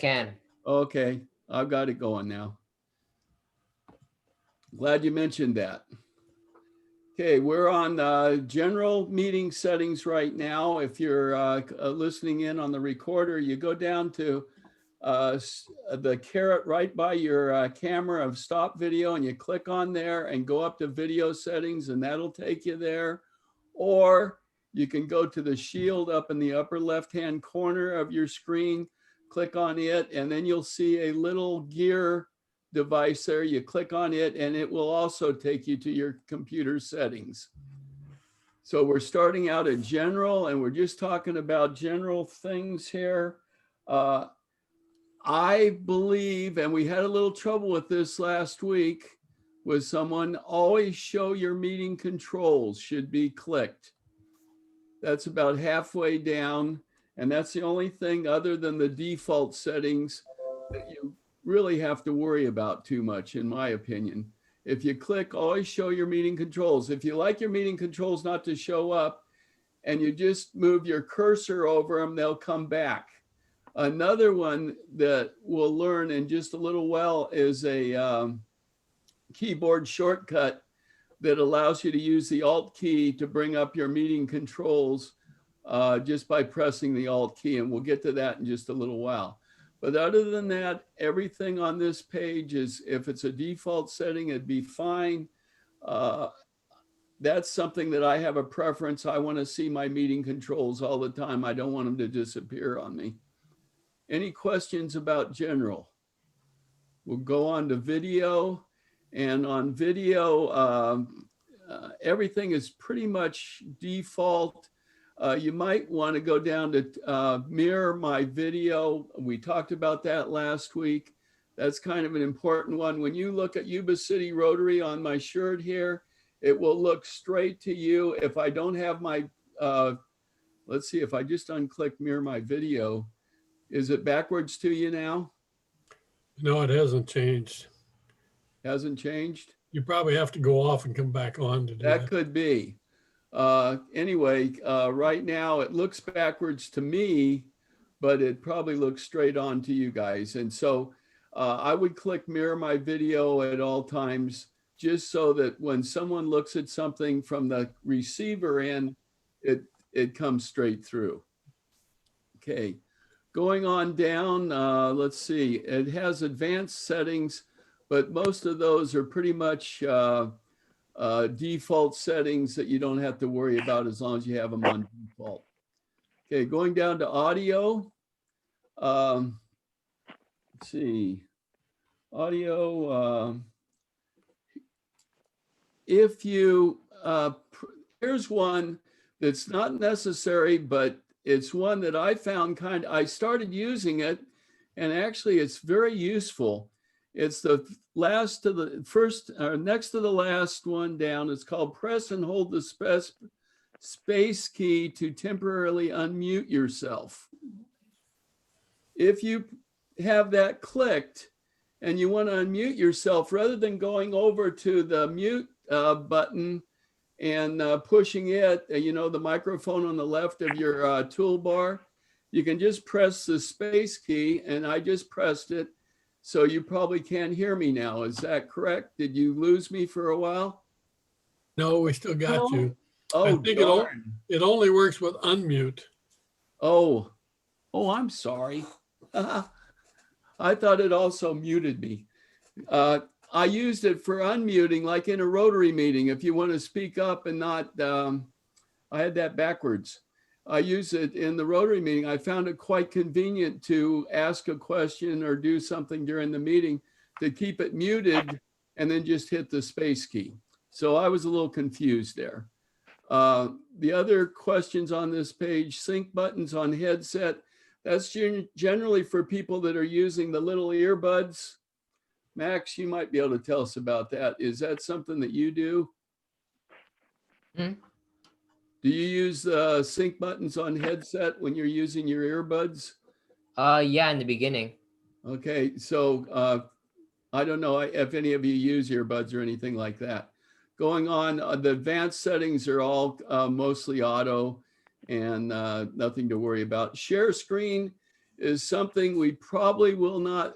Can. Okay, I've got it going now. Glad you mentioned that. Okay, we're on general meeting settings right now. If you're listening in on the recorder, you go down to the caret right by your camera of stop video, and you click on there and go up to video settings, and that'll take you there. Or you can go to the shield up in the upper left-hand corner of your screen, click on it, and then you'll see a little gear device there. You click on it, and it will also take you to your computer settings. So we're starting out at general, and we're just talking about general things here. I believe, and we had a little trouble with this last week, with someone, always show your meeting controls should be clicked. That's about halfway down, and that's the only thing other than the default settings that you really have to worry about too much, in my opinion. If you click always show your meeting controls, if you like your meeting controls not to show up and you just move your cursor over them, they'll come back. Another one that we'll learn in just a little while is a keyboard shortcut that allows you to use the Alt key to bring up your meeting controls just by pressing the Alt key, and we'll get to that in just a little while. But other than that, everything on this page is, if it's a default setting, it'd be fine. That's something that I have a preference. I want to see my meeting controls all the time. I don't want them to disappear on me. Any questions about general? We'll go on to video. And on video, everything is pretty much default. You might want to go down to mirror my video. We talked about that last week. That's kind of an important one. When you look at Yuba City Rotary on my shirt here, it will look straight to you. If I don't have my, let's see, if I just unclick mirror my video, is it backwards to you now? No, it hasn't changed. Hasn't changed? You probably have to go off and come back on to do that. That could be. Anyway, right now it looks backwards to me, but it probably looks straight on to you guys. And so I would click mirror my video at all times, just so that when someone looks at something from the receiver end, it comes straight through. Okay, going on down, let's see, it has advanced settings, but most of those are pretty much default settings that you don't have to worry about as long as you have them on default. Okay, going down to audio. Let's see, audio. If you, here's one that's not necessary, but it's one that I found I started using it, and actually it's very useful. It's the last to the first, or next to the last one down. It's called press and hold the space key to temporarily unmute yourself. If you have that clicked and you want to unmute yourself, rather than going over to the mute button and pushing it, you know, the microphone on the left of your toolbar, you can just press the space key, and I just pressed it. So you probably can't hear me now. Is that correct? Did you lose me for a while? No, we still got you. Oh, I think it only works with unmute. Oh, I'm sorry. I thought it also muted me. I used it for unmuting, like in a Rotary meeting. If you want to speak up and not, I had that backwards. I use it in the Rotary meeting. I found it quite convenient to ask a question or do something during the meeting to keep it muted and then just hit the space key. So I was a little confused there. The other questions on this page, sync buttons on headset. That's generally for people that are using the little earbuds. Max, you might be able to tell us about that. Is that something that you do? Hmm? Do you use the sync buttons on headset when you're using your earbuds? Yeah, in the beginning. Okay, so I don't know if any of you use earbuds or anything like that. Going on, the advanced settings are all mostly auto and nothing to worry about. Share screen is something we probably will not,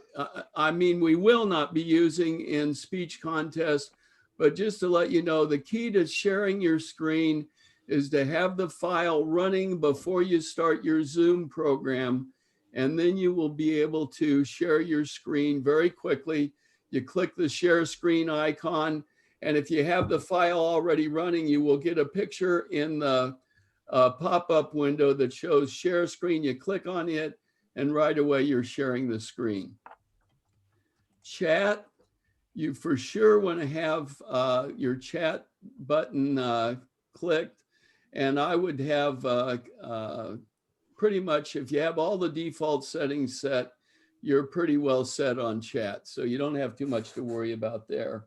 we will not be using in speech contest, but just to let you know, the key to sharing your screen is to have the file running before you start your Zoom program. And then you will be able to share your screen very quickly. You click the share screen icon. And if you have the file already running, you will get a picture in the pop-up window that shows share screen. You click on it and right away you're sharing the screen. Chat, you for sure want to have your chat button clicked. And I would have pretty much, if you have all the default settings set, you're pretty well set on chat. So you don't have too much to worry about there.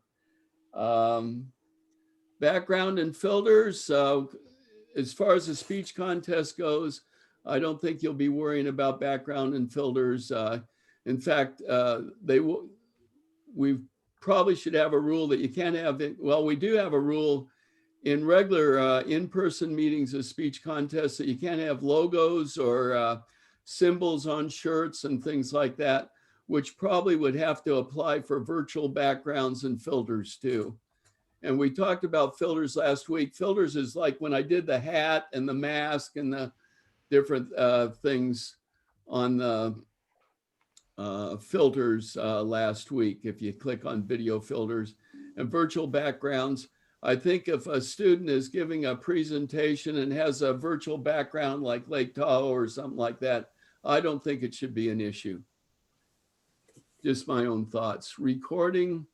Background and filters, as far as the speech contest goes, I don't think you'll be worrying about background and filters. In fact, we probably should have a rule that you can't have it. Well, we do have a rule in regular in-person meetings of speech contests that you can't have logos or symbols on shirts and things like that, which probably would have to apply for virtual backgrounds and filters too. And we talked about filters last week. Filters is like when I did the hat and the mask and the different things on the filters last week. If you click on video filters and virtual backgrounds, I think if a student is giving a presentation and has a virtual background like Lake Tahoe or something like that, I don't think it should be an issue. Just my own thoughts. Recording,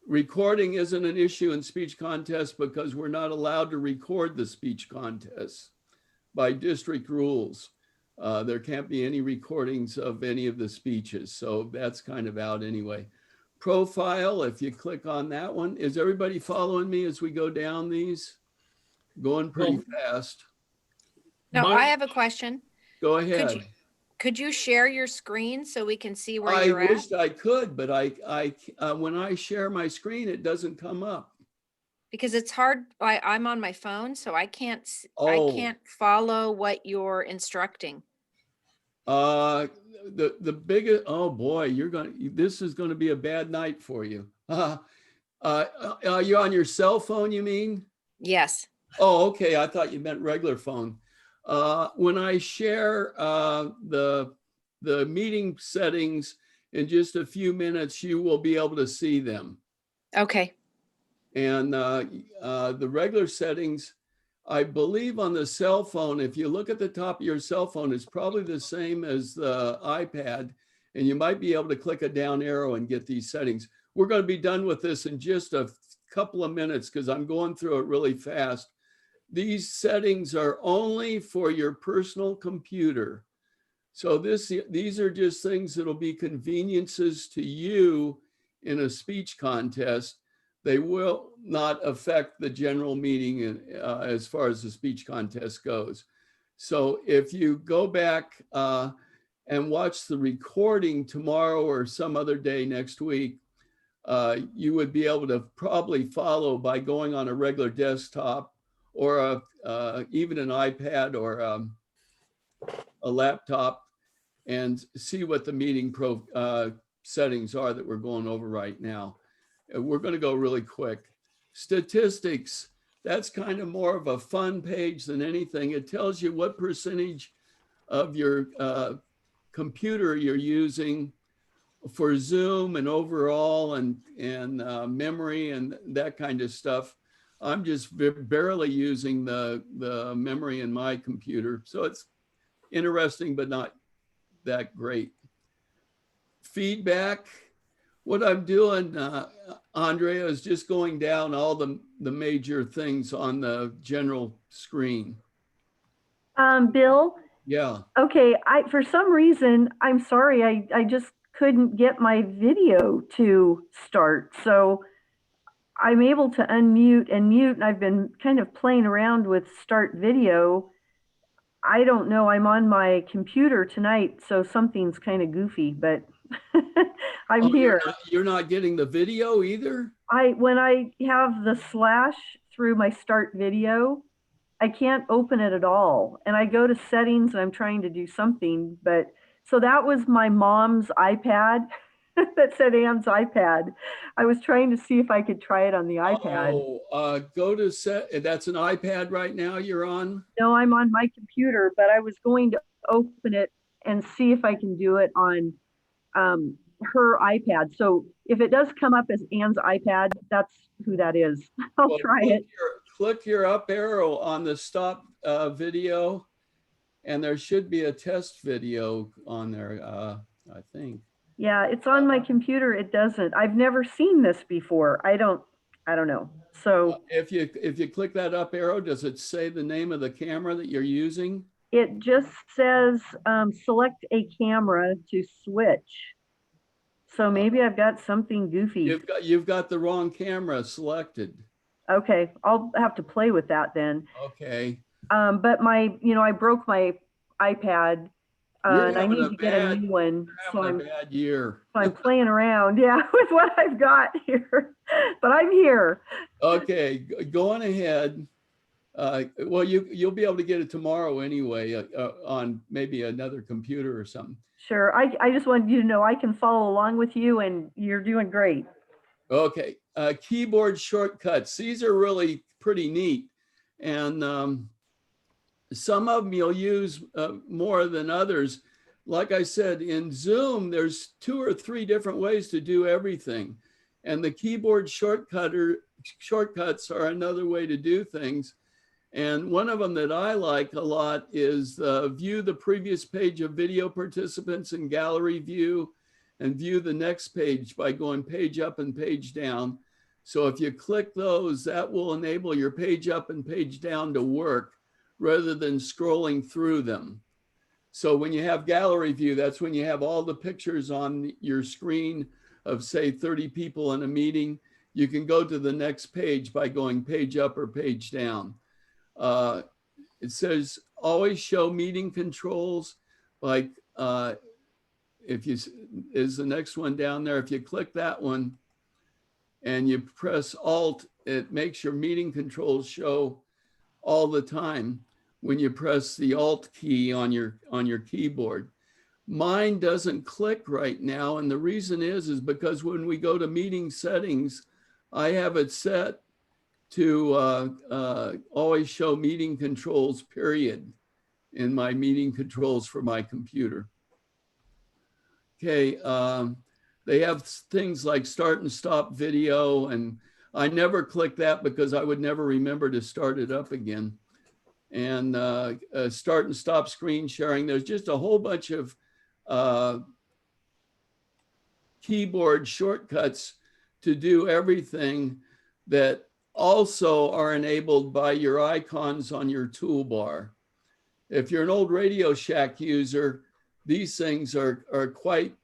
recording isn't an issue in speech contests because we're not allowed to record the speech contests by district rules. There can't be any recordings of any of the speeches. So that's kind of out anyway. Profile, if you click on that one, is everybody following me as we go down these? Going pretty fast. No, I have a question. Go ahead. Could you share your screen so we can see where you're at? I wished I could, but when I share my screen, it doesn't come up. Because it's hard. I'm on my phone, so I can't follow what you're instructing. The biggest, oh boy, this is going to be a bad night for you. Are you on your cell phone, you mean? Yes. Oh, okay. I thought you meant regular phone. When I share the meeting settings in just a few minutes, you will be able to see them. Okay. And the regular settings, I believe on the cell phone, if you look at the top of your cell phone, it's probably the same as the iPad, and you might be able to click a down arrow and get these settings. We're going to be done with this in just a couple of minutes because I'm going through it really fast. These settings are only for your personal computer. So these are just things that'll be conveniences to you in a speech contest. They will not affect the general meeting as far as the speech contest goes. So if you go back and watch the recording tomorrow or some other day next week, you would be able to probably follow by going on a regular desktop or even an iPad or a laptop and see what the meeting settings are that we're going over right now. We're going to go really quick. Statistics, that's kind of more of a fun page than anything. It tells you what percentage of your computer you're using for Zoom and overall and memory and that kind of stuff. I'm just barely using the memory in my computer. So it's interesting, but not that great. Feedback. What I'm doing, Andrea, is just going down all the major things on the general screen. Bill? Yeah. Okay, for some reason, I'm sorry, I just couldn't get my video to start. So I'm able to unmute and mute, and I've been kind of playing around with start video. I don't know, I'm on my computer tonight, so something's kind of goofy, but I'm here. You're not getting the video either? When I have the slash through my start video, I can't open it at all. And I go to settings and I'm trying to do something, but so that was my mom's iPad that said Anne's iPad. I was trying to see if I could try it on the iPad. Go to set. That's an iPad right now you're on? No, I'm on my computer, but I was going to open it and see if I can do it on her iPad. So if it does come up as Anne's iPad, that's who that is. I'll Well, try it. Click your up arrow on the stop video, and there should be a test video on there, I think. Yeah, it's on my computer. It doesn't. I've never seen this before. I don't know. So If you click that up arrow, does it say the name of the camera that you're using? it just says select a camera to switch. So maybe I've got something goofy. You've got the wrong camera selected. Okay, I'll have to play with that then. Okay. But I broke my iPad and I need to get a new one. So Having a bad year. I'm playing around, yeah, with what I've got here. But I'm here. Okay, go on ahead. Well, you'll be able to get it tomorrow anyway, on maybe another computer or something. Sure. I just wanted you to know I can follow along with you and you're doing great. Okay, keyboard shortcuts. These are really pretty neat. And some of them you'll use more than others. Like I said, in Zoom, there's 2 or 3 different ways to do everything. And the keyboard shortcuts are another way to do things. And one of them that I like a lot is view the previous page of video participants in gallery view and view the next page by going page up and page down. So if you click those, that will enable your page up and page down to work rather than scrolling through them. So when you have gallery view, that's when you have all the pictures on your screen of say 30 people in a meeting. You can go to the next page by going page up or page down. It says always show meeting controls, like is the next one down there. If you click that one and you press Alt, it makes your meeting controls show all the time when you press the Alt key on your keyboard. Mine doesn't click right now, and the reason is because when we go to meeting settings, I have it set to always show meeting controls, period, in my meeting controls for my computer. Okay, they have things like start and stop video, and I never click that because I would never remember to start it up again. And start and stop screen sharing. There's just a whole bunch of keyboard shortcuts to do everything that also are enabled by your icons on your toolbar. If you're an old Radio Shack user, these things are quite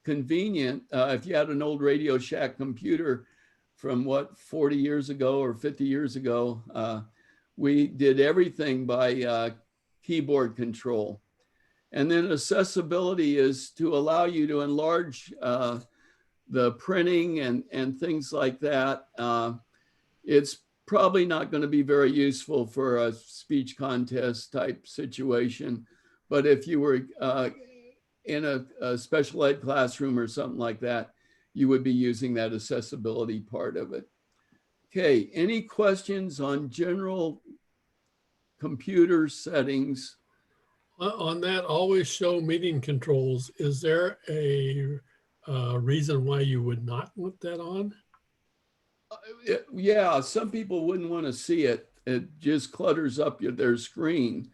convenient. If you had an old Radio Shack computer from 40 years ago or 50 years ago, we did everything by keyboard control. And then accessibility is to allow you to enlarge the printing and things like that. It's probably not going to be very useful for a speech contest type situation. But if you were in a special ed classroom or something like that, you would be using that accessibility part of it. Okay, any questions on general computer settings? On that always show meeting controls, is there a reason why you would not want that on? Yeah, some people wouldn't want to see it. It just clutters up their screen.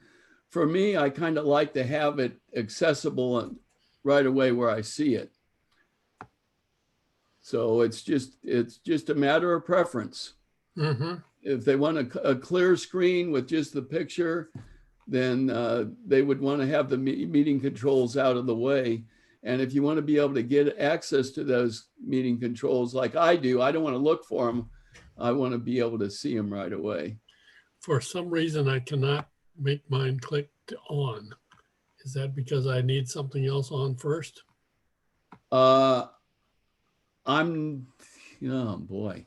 For me, I kind of like to have it accessible right away where I see it. So it's just a matter of preference. Mm-hmm. If they want a clear screen with just the picture, then they would want to have the meeting controls out of the way. And if you want to be able to get access to those meeting controls like I do, I don't want to look for them. I want to be able to see them right away. For some reason, I cannot make mine click to on. Is that because I need something else on first? Oh boy.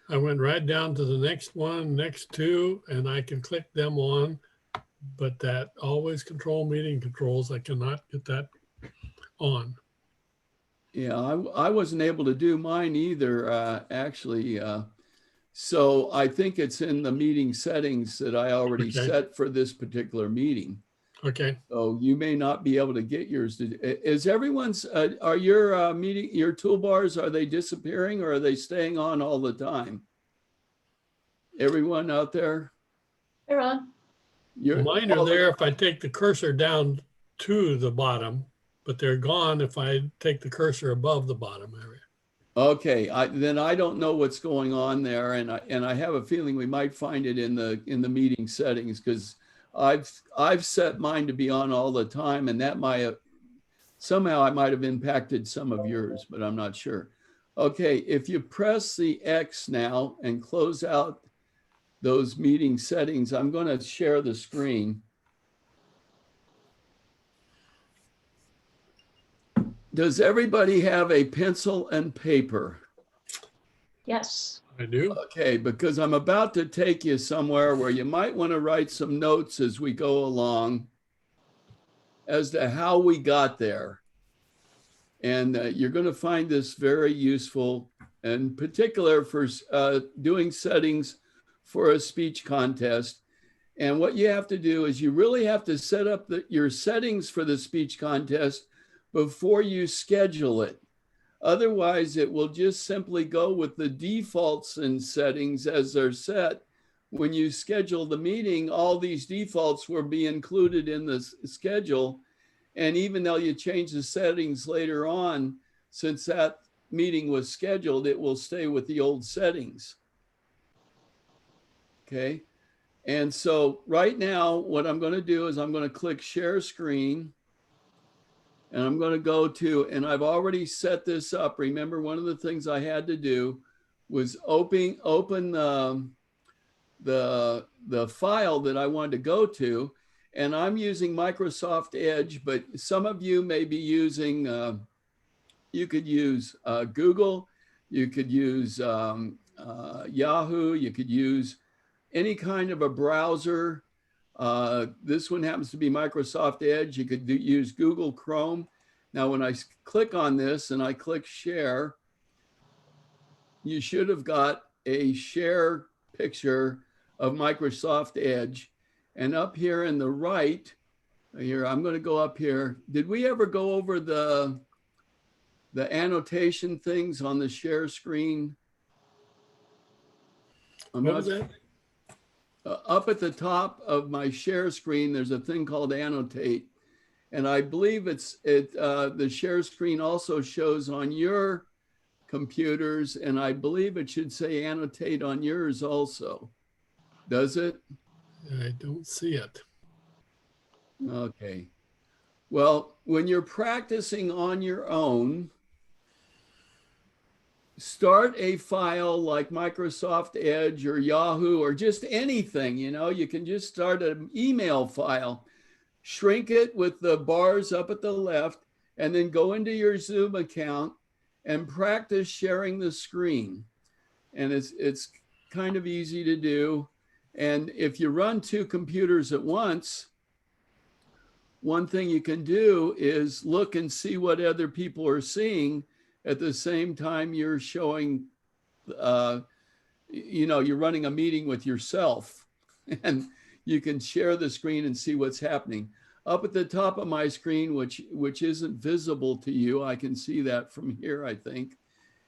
I went right down to the next one, next two, and I can click them on. But that always control meeting controls, I cannot get that on. Yeah, I wasn't able to do mine either, actually. So I think it's in the meeting settings that I already Okay. set for this particular meeting. Okay. So you may not be able to get yours. Is everyone's, are your your toolbars, are they disappearing or are they staying on all the time? Everyone out there? They're on. Mine are there if I take the cursor down to the bottom, but they're gone if I take the cursor above the bottom area. Okay, then I don't know what's going on there, and I have a feeling we might find it in the meeting settings, because I've set mine to be on all the time, and that might have, somehow I might have impacted some of yours, but I'm not sure. Okay, if you press the X now and close out those meeting settings, I'm going to share the screen. Does everybody have a pencil and paper? Yes. I do. Okay, because I'm about to take you somewhere where you might want to write some notes as we go along as to how we got there. And you're going to find this very useful, in particular for doing settings for a speech contest. And what you have to do is you really have to set up your settings for the speech contest before you schedule it. Otherwise, it will just simply go with the defaults and settings as they're set. When you schedule the meeting, all these defaults will be included in the schedule. And even though you change the settings later on, since that meeting was scheduled, it will stay with the old settings. Okay. And so right now, what I'm going to do is I'm going to click share screen. And I'm going to go to, and I've already set this up. Remember, one of the things I had to do was open the file that I wanted to go to. And I'm using Microsoft Edge, but some of you may be using, you could use Google, you could use Yahoo, you could use any kind of a browser. This one happens to be Microsoft Edge. You could use Google Chrome. Now, when I click on this and I click share, you should have got a share picture of Microsoft Edge. And up here in the right, here, I'm going to go up here. Did we ever go over the annotation things on the share screen? What was that? Up at the top of my share screen, there's a thing called annotate. And I believe the share screen also shows on your computers, and I believe it should say annotate on yours also. Does it? I don't see it. Okay. Well, when you're practicing on your own, start a file like Microsoft Edge or Yahoo or just anything, you can just start an email file, shrink it with the bars up at the left, and then go into your Zoom account and practice sharing the screen. And it's kind of easy to do. And if you run two computers at once, one thing you can do is look and see what other people are seeing at the same time you're showing, you're running a meeting with yourself, and you can share the screen and see what's happening. Up at the top of my screen, which isn't visible to you, I can see that from here, I think,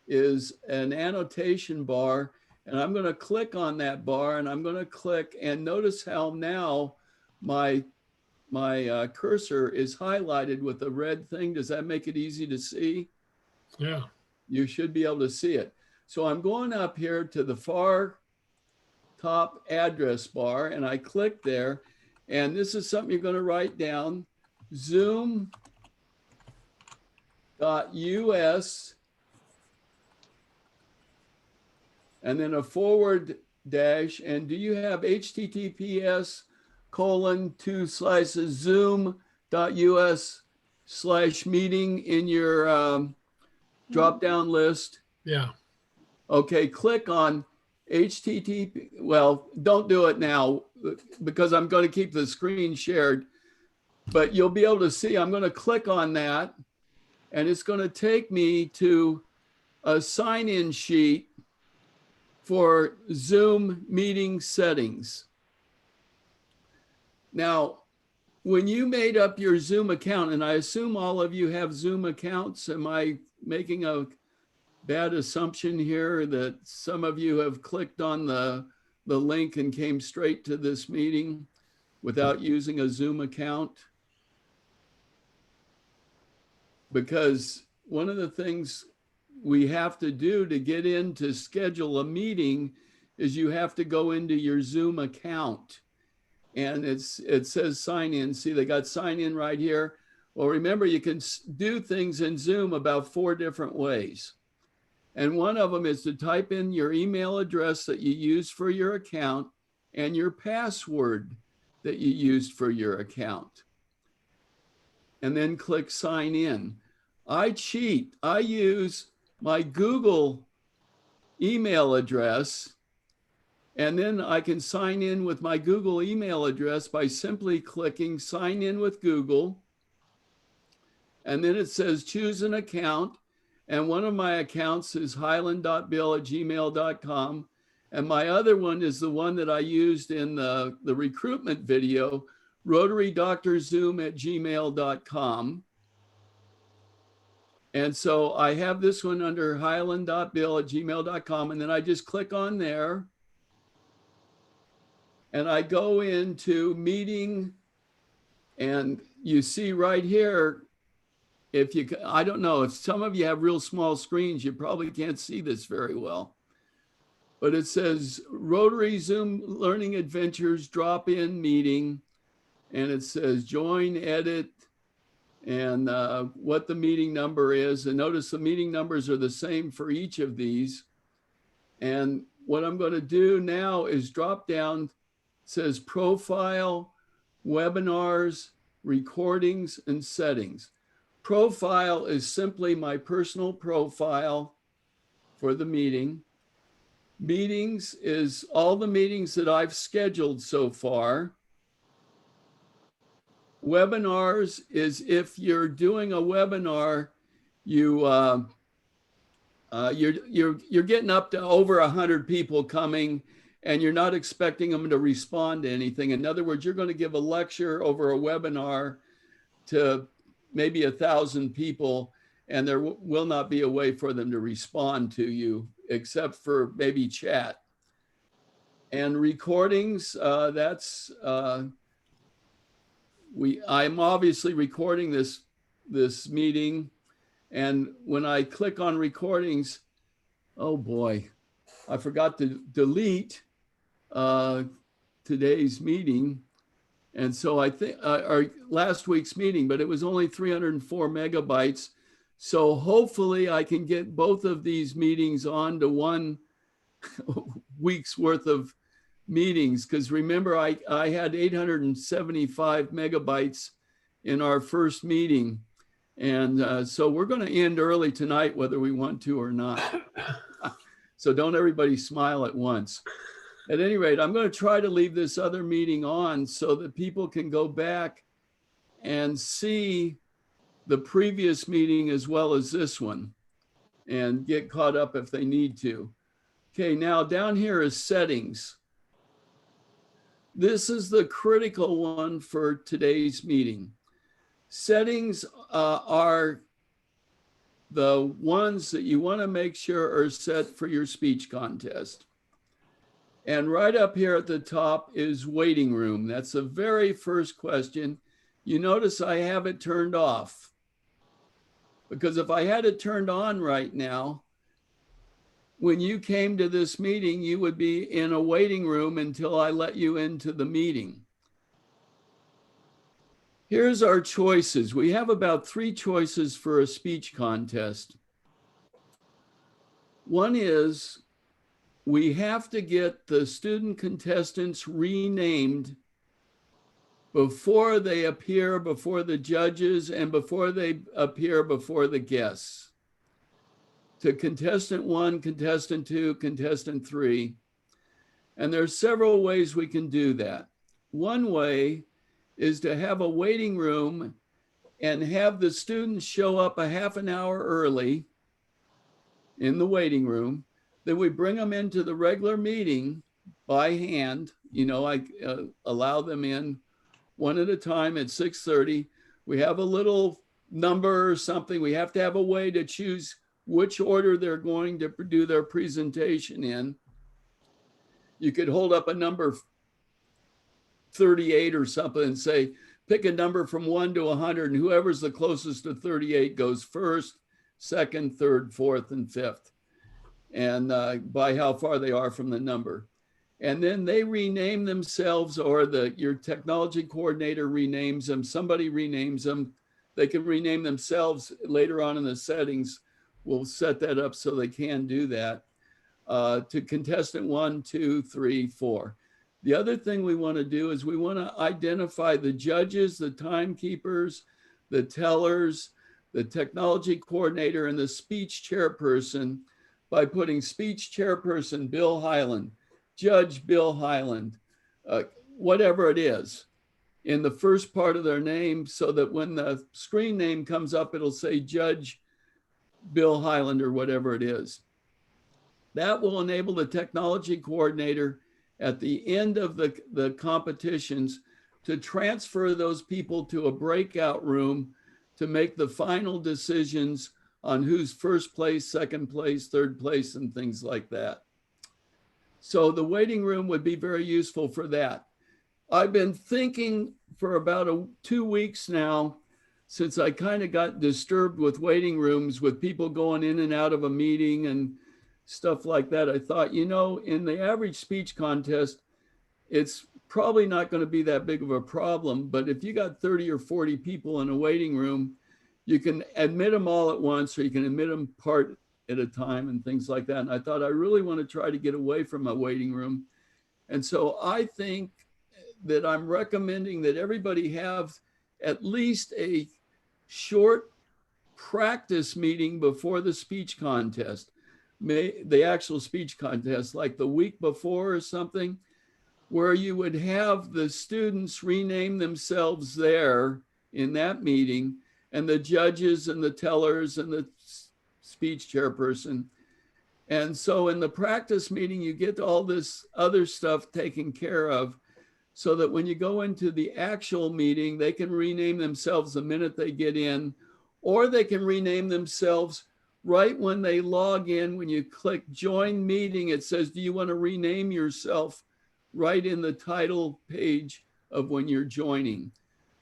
is an annotation bar. And I'm going to click on that bar, and I'm going to click, and notice how now my cursor is highlighted with a red thing. Does that make it easy to see? Yeah. You should be able to see it. So I'm going up here to the far top address bar, and I click there. And this is something you're going to write down: zoom.us, and then a forward dash. And do you have https://zoom.us/meeting in your drop down list? Yeah. Okay, click on HTTP, well, don't do it now because I'm going to keep the screen shared, but you'll be able to see, I'm going to click on that and it's going to take me to a sign-in sheet for Zoom meeting settings. Now, when you made up your Zoom account, and I assume all of you have Zoom accounts, am I making a bad assumption here that some of you have clicked on the link and came straight to this meeting without using a Zoom account? Because one of the things we have to do to get in to schedule a meeting is you have to go into your Zoom account. And it says sign in. See, they got sign in right here. Well, remember, you can do things in Zoom about 4 different ways. And one of them is to type in your email address that you use for your account and your password that you used for your account. And then click sign in. I cheat. I use my Google email address, and then I can sign in with my Google email address by simply clicking sign in with Google. And then it says choose an account. And one of my accounts is highland.bill@gmail.com. And my other one is the one that I used in the recruitment video, rotarydoctorzoom@gmail.com. And so I have this one under highland.bill@gmail.com. And then I just click on there. And I go into meeting. And you see right here, if you, I don't know, if some of you have real small screens, you probably can't see this very well. But it says Rotary Zoom Learning Adventures drop-in meeting. And it says join, edit, and what the meeting number is. And notice the meeting numbers are the same for each of these. And what I'm going to do now is drop down, it says profile, webinars, recordings, and settings. Profile is simply my personal profile for the meeting. Meetings is all the meetings that I've scheduled so far. Webinars is if you're doing a webinar, you're getting up to over 100 people coming, and you're not expecting them to respond to anything. In other words, you're going to give a lecture over a webinar to maybe 1,000 people, and there will not be a way for them to respond to you except for maybe chat. And recordings, I'm obviously recording this meeting, and when I click on recordings, oh boy, I forgot to delete today's meeting. And so I think, or last week's meeting, but it was only 304 megabytes. So hopefully I can get both of these meetings onto 1 week's worth of meetings. Because remember, I had 875 megabytes in our first meeting. And so we're going to end early tonight, whether we want to or not. So don't everybody smile at once. At any rate, I'm going to try to leave this other meeting on so that people can go back and see the previous meeting as well as this one and get caught up if they need to. Okay, now down here is settings. This is the critical one for today's meeting. Settings are the ones that you want to make sure are set for your speech contest. And right up here at the top is waiting room. That's the very first question. You notice I have it turned off, because if I had it turned on right now, when you came to this meeting, you would be in a waiting room until I let you into the meeting. Here's our choices. We have about 3 choices for a speech contest. One is we have to get the student contestants renamed before they appear before the judges and before they appear before the guests. To contestant 1, contestant 2, contestant 3. And there are several ways we can do that. One way is to have a waiting room and have the students show up a half an hour early in the waiting room. Then we bring them into the regular meeting by hand. I allow them in one at a time at 6:30. We have a little number or something. We have to have a way to choose which order they're going to do their presentation in. You could hold up a number 38 or something and say, pick a number from 1 to 100, and whoever's the closest to 38 goes first, second, third, fourth, and fifth, and by how far they are from the number. And then they rename themselves, or your technology coordinator renames them, somebody renames them. They can rename themselves later on in the settings. We'll set that up so they can do that. To contestant 1, 2, 3, 4. The other thing we want to do is we want to identify the judges, the timekeepers, the tellers, the technology coordinator, and the speech chairperson by putting speech chairperson Bill Hyland, Judge Bill Hyland, whatever it is, in the first part of their name, so that when the screen name comes up, it'll say Judge Bill Hyland or whatever it is. That will enable the technology coordinator at the end of the competitions to transfer those people to a breakout room to make the final decisions on who's first place, second place, third place, and things like that. So the waiting room would be very useful for that. I've been thinking for about 2 weeks now, since I kind of got disturbed with waiting rooms, with people going in and out of a meeting and stuff like that. I thought, in the average speech contest, it's probably not going to be that big of a problem. But if you got 30 or 40 people in a waiting room, you can admit them all at once, or you can admit them part at a time and things like that. And I thought, I really want to try to get away from a waiting room. And so I think that I'm recommending that everybody have at least a short practice meeting before the speech contest, the actual speech contest, like the week before or something, where you would have the students rename themselves there in that meeting, and the judges and the tellers and the speech chairperson. And so in the practice meeting, you get all this other stuff taken care of, so that when you go into the actual meeting, they can rename themselves the minute they get in, or they can rename themselves right when they log in. When you click join meeting, it says, do you want to rename yourself, right in the title page of when you're joining.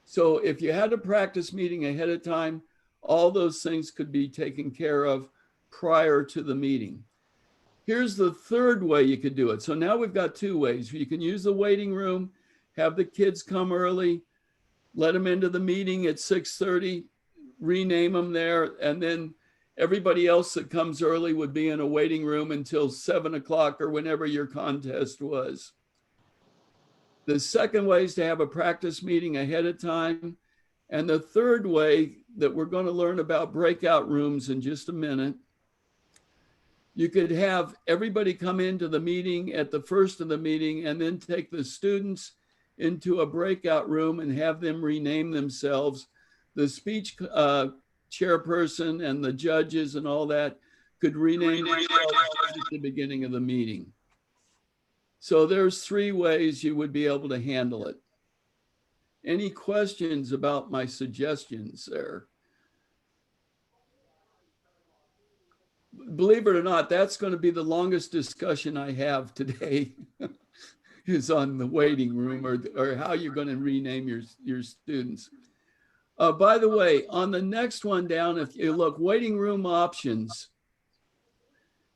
So if you had a practice meeting ahead of time, all those things could be taken care of prior to the meeting. Here's the third way you could do it. So now we've got 2 ways. You can use the waiting room, have the kids come early, let them into the meeting at 6:30, rename them there, and then everybody else that comes early would be in a waiting room until 7 o'clock or whenever your contest was. The second way is to have a practice meeting ahead of time. And the third way that we're going to learn about breakout rooms in just a minute, you could have everybody come into the meeting at the first of the meeting, and then take the students into a breakout room and have them rename themselves. The speech chairperson and the judges and all that could rename themselves at the beginning of the meeting. So there's 3 ways you would be able to handle it. Any questions about my suggestions there? Believe it or not, that's going to be the longest discussion I have today is on the waiting room, or how you're going to rename your students. By the way, on the next one down, if you look, waiting room options,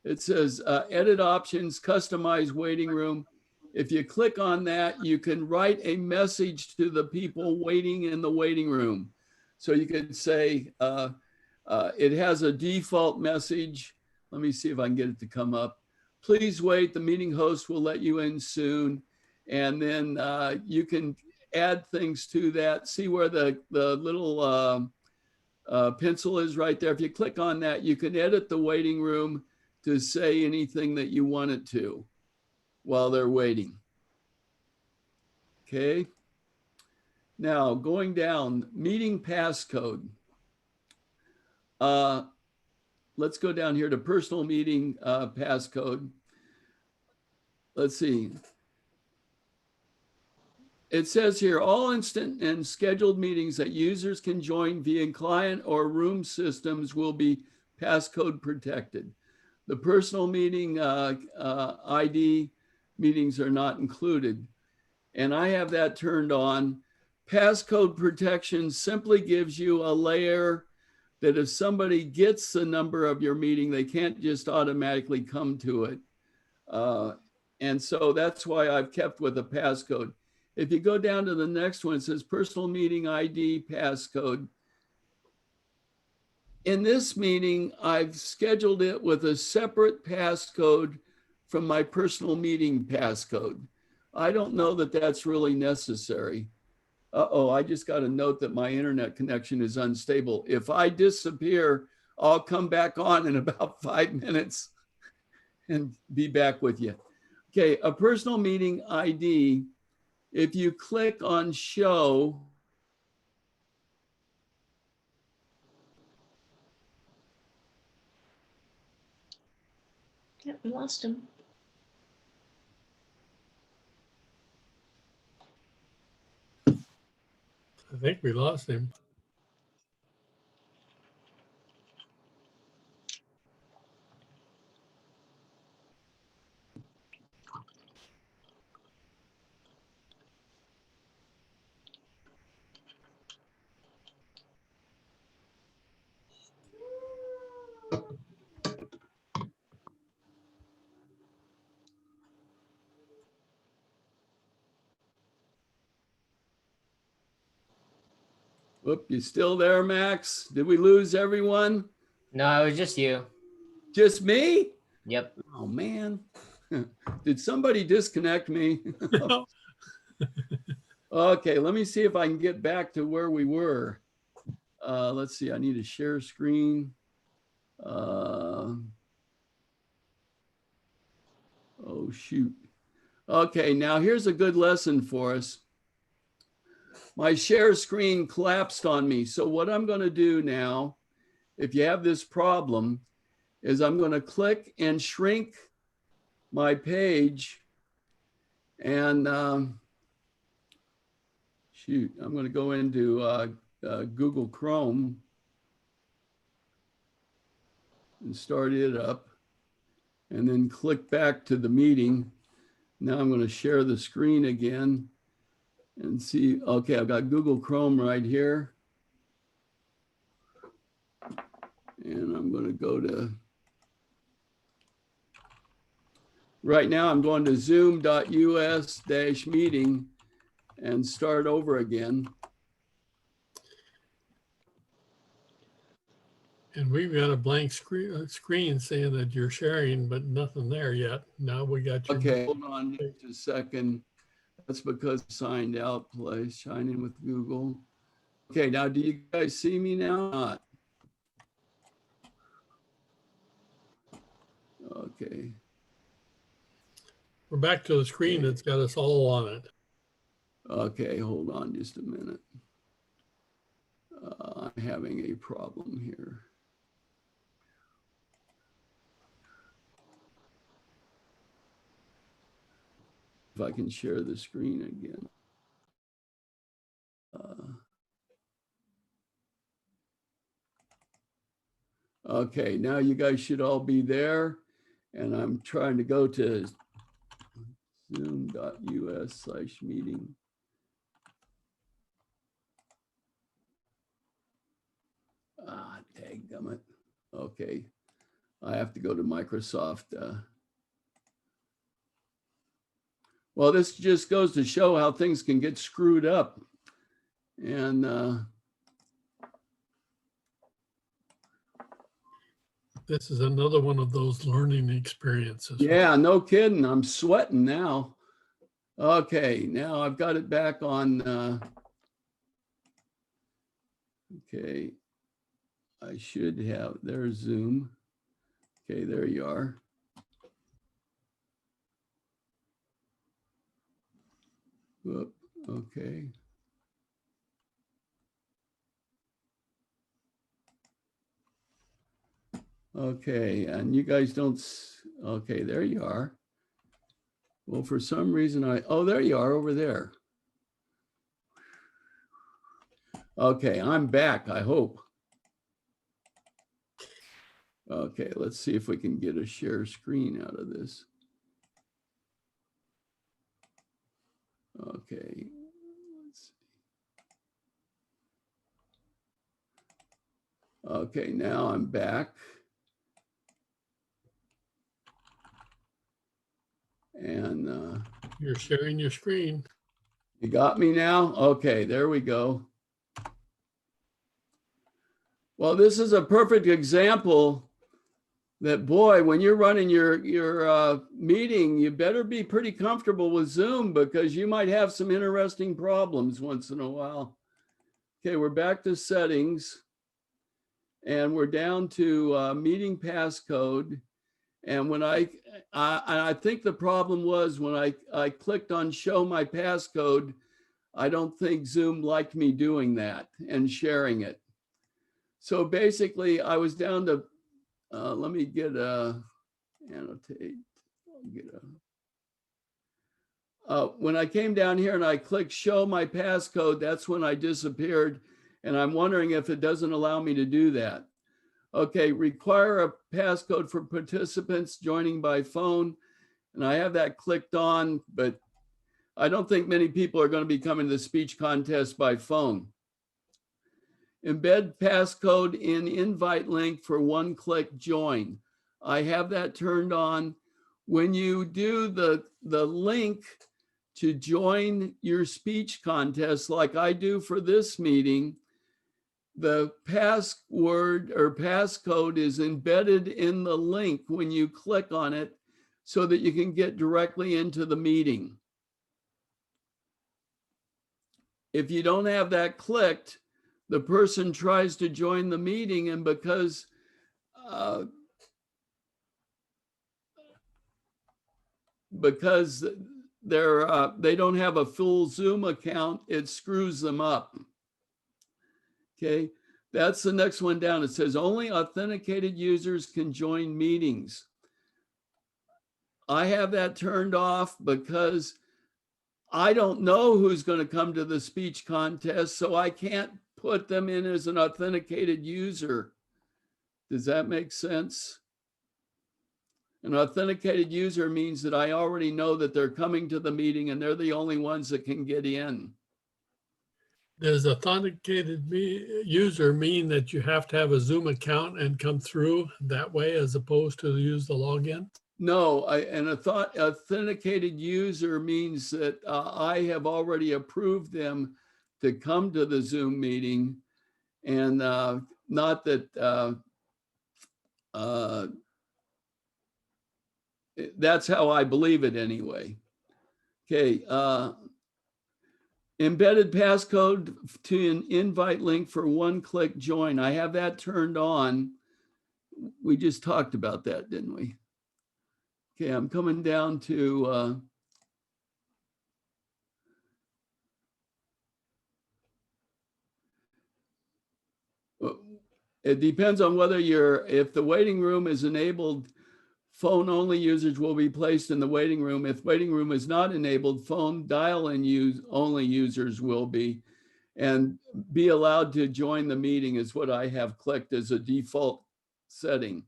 it says edit options, customize waiting room. If you click on that, you can write a message to the people waiting in the waiting room. So you could say, it has a default message. Let me see if I can get it to come up. Please wait, the meeting host will let you in soon. And then you can add things to that. See where the little pencil is right there. If you click on that, you can edit the waiting room to say anything that you want it to. while they're waiting. Okay. Now going down, meeting passcode. Let's go down here to personal meeting passcode. Let's see. It says here, all instant and scheduled meetings that users can join via client or room systems will be passcode protected. The personal meeting ID meetings are not included. And I have that turned on. Passcode protection simply gives you a layer that if somebody gets the number of your meeting, they can't just automatically come to it. And so that's why I've kept with a passcode. If you go down to the next one, it says personal meeting ID passcode. In this meeting, I've scheduled it with a separate passcode from my personal meeting passcode. I don't know that that's really necessary. Uh-oh, I just got a note that my internet connection is unstable. If I disappear, I'll come back on in about 5 minutes and be back with you. Okay, a personal meeting ID, if you click on show, Yep, we lost him. I think we lost him. whoop, you still there, Max? Did we lose everyone? No, it was just you. Just me? Yep. Oh, man. Did somebody disconnect me? Okay, let me see if I can get back to where we were. Let's see, I need to share screen. Oh, shoot. Okay, now here's a good lesson for us. My share screen collapsed on me. So what I'm going to do now, if you have this problem, is I'm going to click and shrink my page and shoot, I'm going to go into Google Chrome and start it up and then click back to the meeting. Now I'm going to share the screen again and see, okay, I've got Google Chrome right here. And I'm going to go to, right now I'm going to zoom.us-meeting and start over again. And we've got a blank screen saying that you're sharing, but nothing there yet. Now we got your. Okay, hold on just a second. That's because I signed out, place, sign in with Google. Okay, now do you guys see me now? Not. Okay. We're back to the screen that's got us all on it. Okay, hold on just a minute. I'm having a problem here. If I can share the screen again. Okay, now you guys should all be there. And I'm trying to go to zoom.us/meeting. Dadgummit. Okay, I have to go to Microsoft. Well, this just goes to show how things can get screwed up. And this is another one of those learning experiences. Yeah, no kidding. I'm sweating now. Okay, now I've got it back on. Okay, I should have, there's Zoom. Okay, there you are. Whoop, okay. Okay, and you guys don't, okay, there you are. Well, for some reason oh, there you are over there. Okay, I'm back, I hope. Okay, let's see if we can get a share screen out of this. Okay, let's see. Okay, now I'm back. And You're sharing your screen. you got me now? Okay, there we go. Well, this is a perfect example that, boy, when you're running your meeting, you better be pretty comfortable with Zoom because you might have some interesting problems once in a while. Okay, we're back to settings and we're down to meeting passcode. And when I think the problem was when I clicked on show my passcode, I don't think Zoom liked me doing that and sharing it. So basically I was down to, let me get annotate, when I came down here and I clicked show my passcode, that's when I disappeared. And I'm wondering if it doesn't allow me to do that. Okay, require a passcode for participants joining by phone. And I have that clicked on, but I don't think many people are going to be coming to the speech contest by phone. Embed passcode in invite link for one-click join. I have that turned on. When you do the link to join your speech contest, like I do for this meeting, the password or passcode is embedded in the link when you click on it so that you can get directly into the meeting. If you don't have that clicked, the person tries to join the meeting, and because they don't have a full Zoom account, it screws them up. Okay, that's the next one down. It says only authenticated users can join meetings. I have that turned off because I don't know who's going to come to the speech contest, so I can't put them in as an authenticated user. Does that make sense? An authenticated user means that I already know that they're coming to the meeting and they're the only ones that can get in. Does authenticated user mean that you have to have a Zoom account and come through that way as opposed to use the login? No, an authenticated user means that I have already approved them to come to the Zoom meeting, and not that that's how I believe it anyway. Okay, embedded passcode to an invite link for one-click join. I have that turned on. We just talked about that, didn't we? Okay, I'm coming down to it depends on whether if the waiting room is enabled, phone only users will be placed in the waiting room. If waiting room is not enabled, phone dial-in only users will be, and be allowed to join the meeting is what I have clicked as a default setting.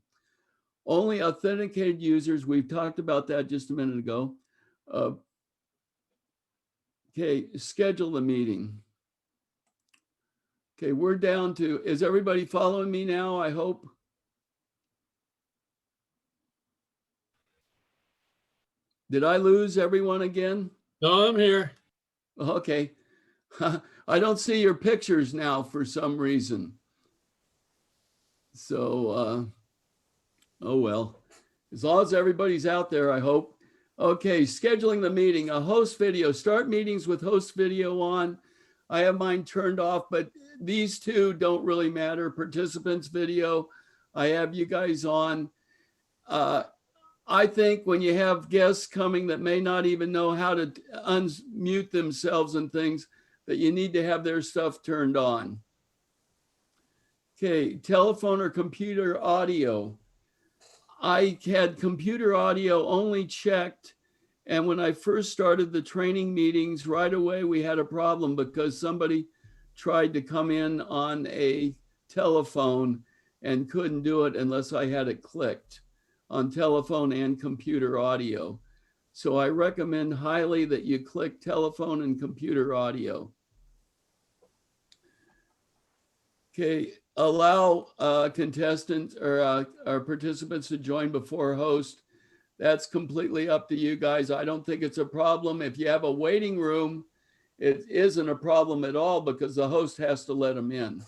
Only authenticated users, we've talked about that just a minute ago. Okay, schedule the meeting. Okay, we're down to, is everybody following me now, I hope? Did I lose everyone again? No, I'm here. Okay. I don't see your pictures now for some reason. So, oh well. As long as everybody's out there, I hope. Okay, scheduling the meeting. A host video. Start meetings with host video on. I have mine turned off, but these two don't really matter. Participants video, I have you guys on. I think when you have guests coming that may not even know how to unmute themselves and things, that you need to have their stuff turned on. Okay, telephone or computer audio. I had computer audio only checked, and when I first started the training meetings, right away we had a problem because somebody tried to come in on a telephone and couldn't do it unless I had it clicked on telephone and computer audio. So I recommend highly that you click telephone and computer audio. Okay, allow contestants or participants to join before host. That's completely up to you guys. I don't think it's a problem. If you have a waiting room, it isn't a problem at all because the host has to let them in.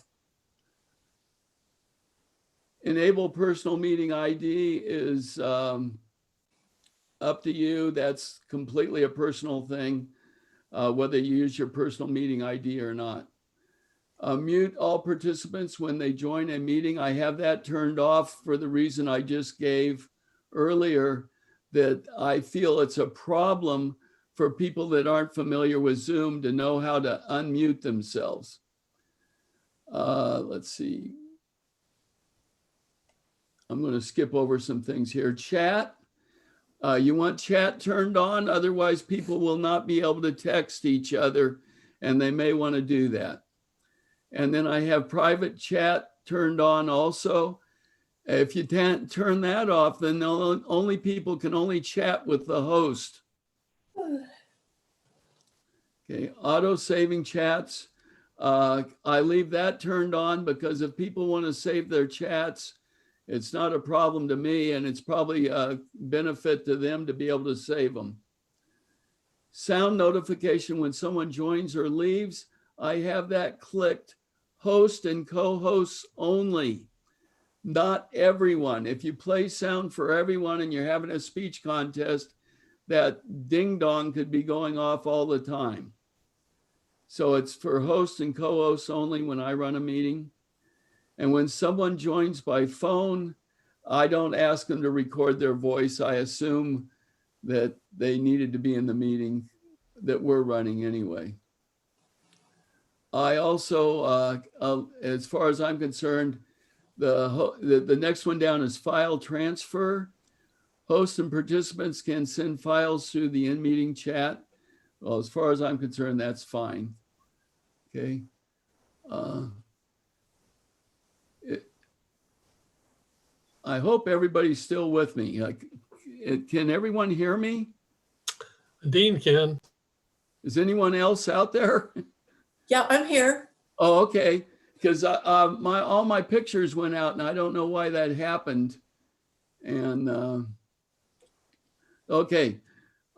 Enable personal meeting ID is up to you. That's completely a personal thing, whether you use your personal meeting ID or not. Mute all participants when they join a meeting. I have that turned off for the reason I just gave earlier, that I feel it's a problem for people that aren't familiar with Zoom to know how to unmute themselves. Let's see. I'm going to skip over some things here. Chat. You want chat turned on, otherwise people will not be able to text each other, and they may want to do that. And then I have private chat turned on also. If you can't turn that off, then only people can only chat with the host. Okay, auto saving chats. I leave that turned on because if people want to save their chats, it's not a problem to me, and it's probably a benefit to them to be able to save them. Sound notification when someone joins or leaves. I have that clicked. Host and co-hosts only, not everyone. If you play sound for everyone and you're having a speech contest, that ding dong could be going off all the time. So it's for hosts and co-hosts only when I run a meeting. And when someone joins by phone, I don't ask them to record their voice. I assume that they needed to be in the meeting that we're running anyway. I also, as far as I'm concerned, the next one down is file transfer. Hosts and participants can send files through the in-meeting chat. Well, as far as I'm concerned, that's fine. Okay. I hope everybody's still with me. Can everyone hear me? Dean can. Is anyone else out there? Yeah, I'm here. Oh, okay. Because all my pictures went out, and I don't know why that happened. And okay.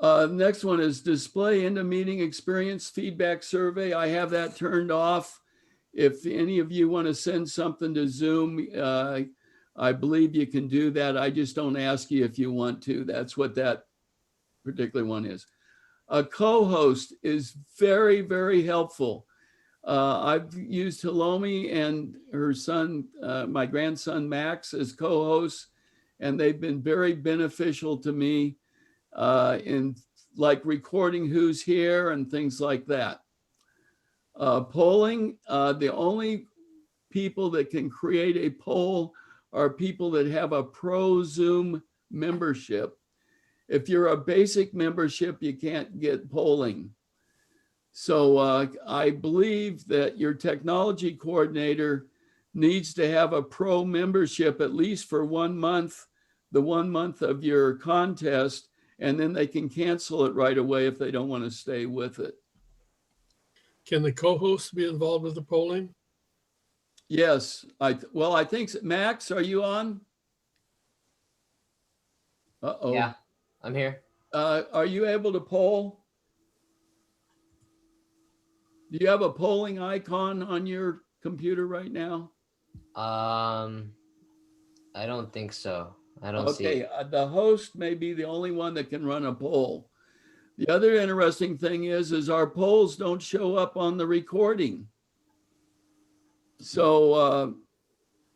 Next one is display into meeting experience feedback survey. I have that turned off. If any of you want to send something to Zoom, I believe you can do that. I just don't ask you if you want to. That's what that particular one is. A co-host is very, very helpful. I've used Hilomi and her son, my grandson Max, as co-hosts, and they've been very beneficial to me in like recording who's here and things like that. Polling, the only people that can create a poll are people that have a pro Zoom membership. If you're a basic membership, you can't get polling. So I believe that your technology coordinator needs to have a pro membership at least for 1 month, the 1 month of your contest, and then they can cancel it right away if they don't want to stay with it. Can the co-host be involved with the polling? Yes, I think, Max, are you on? Uh-oh. Yeah, I'm here. Are you able to poll? Do you have a polling icon on your computer right now? I don't think so. I don't see Okay, it. the host may be the only one that can run a poll. The other interesting thing is our polls don't show up on the recording. So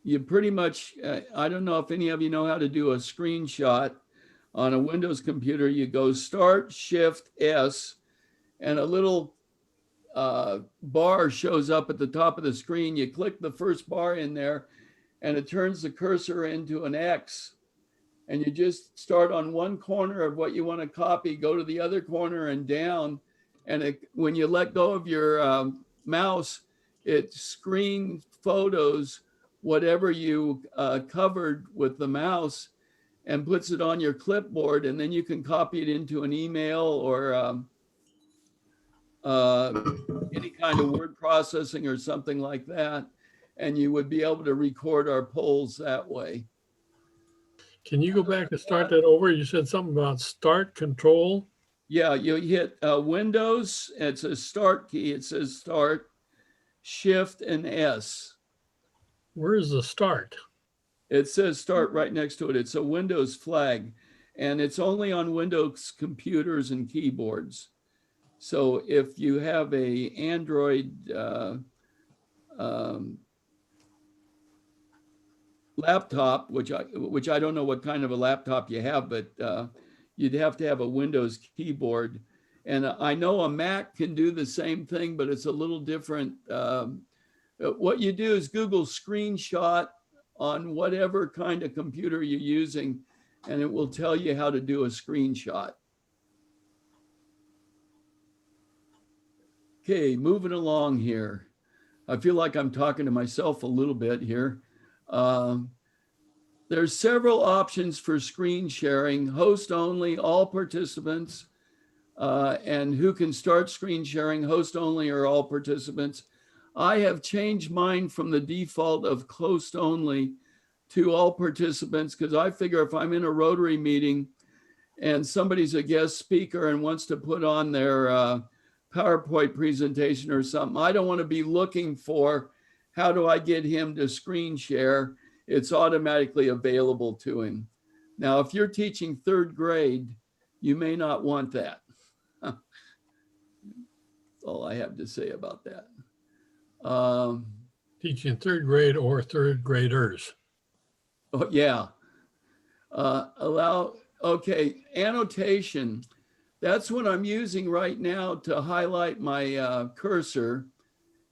you pretty much, I don't know if any of you know how to do a screenshot. On a Windows computer, you go Start, Shift, S, and a little bar shows up at the top of the screen. You click the first bar in there, and it turns the cursor into an X. And you just start on one corner of what you want to copy, go to the other corner and down. And when you let go of your mouse, it screen photos whatever you covered with the mouse and puts it on your clipboard. And then you can copy it into an email or any kind of word processing or something like that. And you would be able to record our polls that way. Can you go back and start that over? You said something about start control. Yeah, you hit Windows, it's a start key. It says start, Shift and S. Where's the start? It says start right next to it. It's a Windows flag, and it's only on Windows computers and keyboards. So if you have a Android laptop, which I don't know what kind of a laptop you have, but you'd have to have a Windows keyboard. And I know a Mac can do the same thing, but it's a little different. What you do is Google screenshot on whatever kind of computer you're using, and it will tell you how to do a screenshot. Okay, moving along here. I feel like I'm talking to myself a little bit here. There's several options for screen sharing: host only, all participants, and who can start screen sharing, host only or all participants. I have changed mine from the default of host only to all participants because I figure if I'm in a Rotary meeting and somebody's a guest speaker and wants to put on their PowerPoint presentation or something, I don't want to be looking for how do I get him to screen share. It's automatically available to him. Now, if you're teaching 3rd grade, you may not want that. That's all I have to say about that. Teaching 3rd grade or 3rd graders. Oh, yeah. Okay, annotation. That's what I'm using right now to highlight my cursor.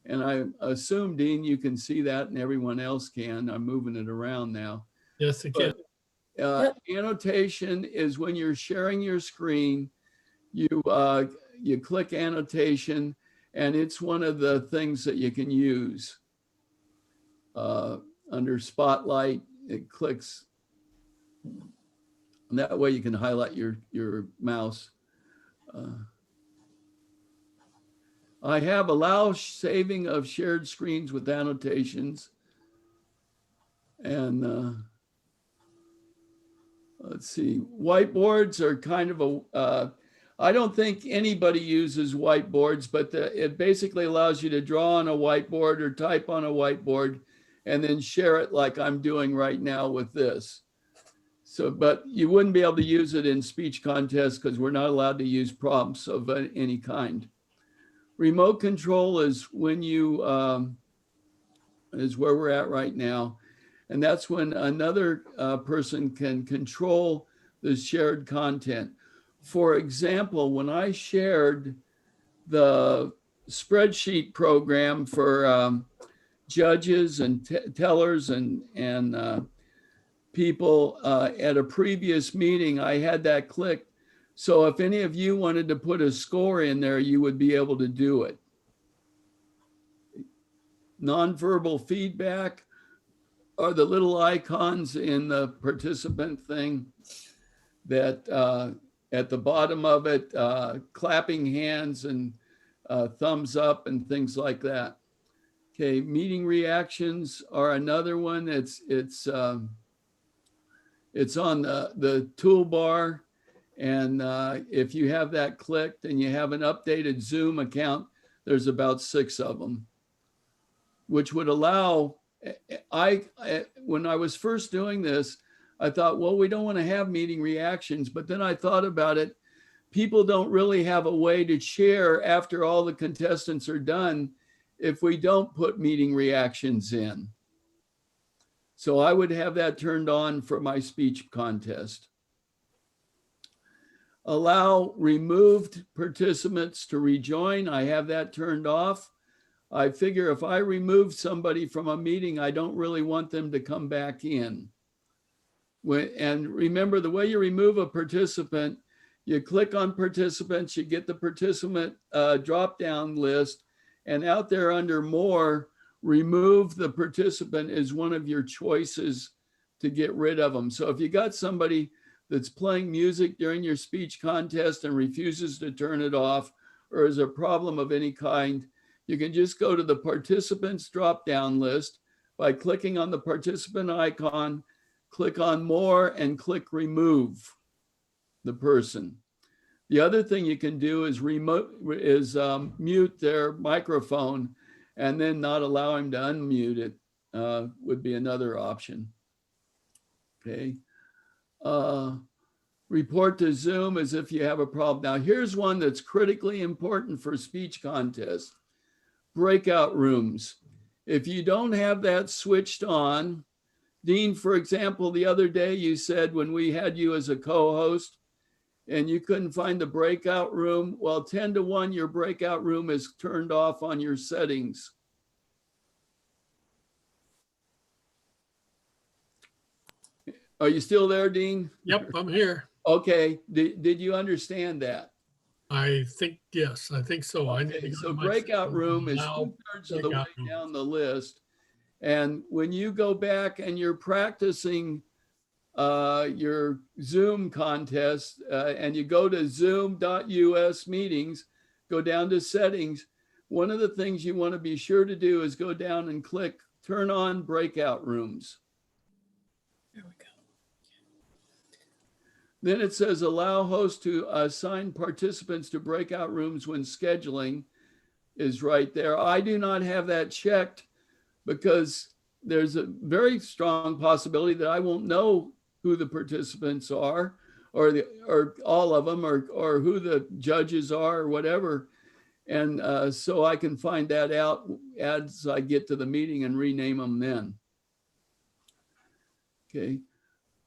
And I assume, Dean, you can see that and everyone else can. I'm moving it around now. Yes, it can. Annotation is when you're sharing your screen, you click annotation, and it's one of the things that you can use. Under Spotlight, it clicks. And that way you can highlight your mouse. I have allow saving of shared screens with annotations. And let's see, whiteboards are kind of I don't think anybody uses whiteboards, but it basically allows you to draw on a whiteboard or type on a whiteboard and then share it like I'm doing right now with this. So, but you wouldn't be able to use it in speech contests because we're not allowed to use prompts of any kind. Remote control is when you, is where we're at right now. And that's when another person can control the shared content. For example, when I shared the spreadsheet program for judges and tellers and people at a previous meeting, I had that clicked. So if any of you wanted to put a score in there, you would be able to do it. Nonverbal feedback are the little icons in the participant thing that at the bottom of it, clapping hands and thumbs up and things like that. Okay, meeting reactions are another one. It's on the toolbar. And if you have that clicked and you have an updated Zoom account, there's about 6 of them, which would allow, when I was first doing this, I thought, well, we don't want to have meeting reactions. But then I thought about it. People don't really have a way to share after all the contestants are done if we don't put meeting reactions in. So I would have that turned on for my speech contest. Allow removed participants to rejoin. I have that turned off. I figure if I remove somebody from a meeting, I don't really want them to come back in. And remember, the way you remove a participant, you click on participants, you get the participant drop-down list, and out there under more, remove the participant is one of your choices to get rid of them. So if you got somebody that's playing music during your speech contest and refuses to turn it off, or is a problem of any kind, you can just go to the participants drop-down list by clicking on the participant icon, click on more, and click remove the person. The other thing you can do is mute their microphone and then not allow him to unmute it would be another option. Okay. Report to Zoom as if you have a problem. Now here's one that's critically important for speech contests. Breakout rooms. If you don't have that switched on, Dean, for example, the other day you said when we had you as a co-host and you couldn't find the breakout room, well, 10 to 1, your breakout room is turned off on your settings. Are you still there, Dean? Yep, I'm here. Okay, did you understand that? I think, yes, I think so. Okay, so breakout room is 2/3 of the way down the list. And when you go back and you're practicing your Zoom contest and you go to zoom.us meetings, go down to settings, one of the things you want to be sure to do is go down and click turn on breakout rooms. There we go. Then it says allow host to assign participants to breakout rooms when scheduling is right there. I do not have that checked because there's a very strong possibility that I won't know who the participants are or all of them or who the judges are or whatever. And so I can find that out as I get to the meeting and rename them then. Okay.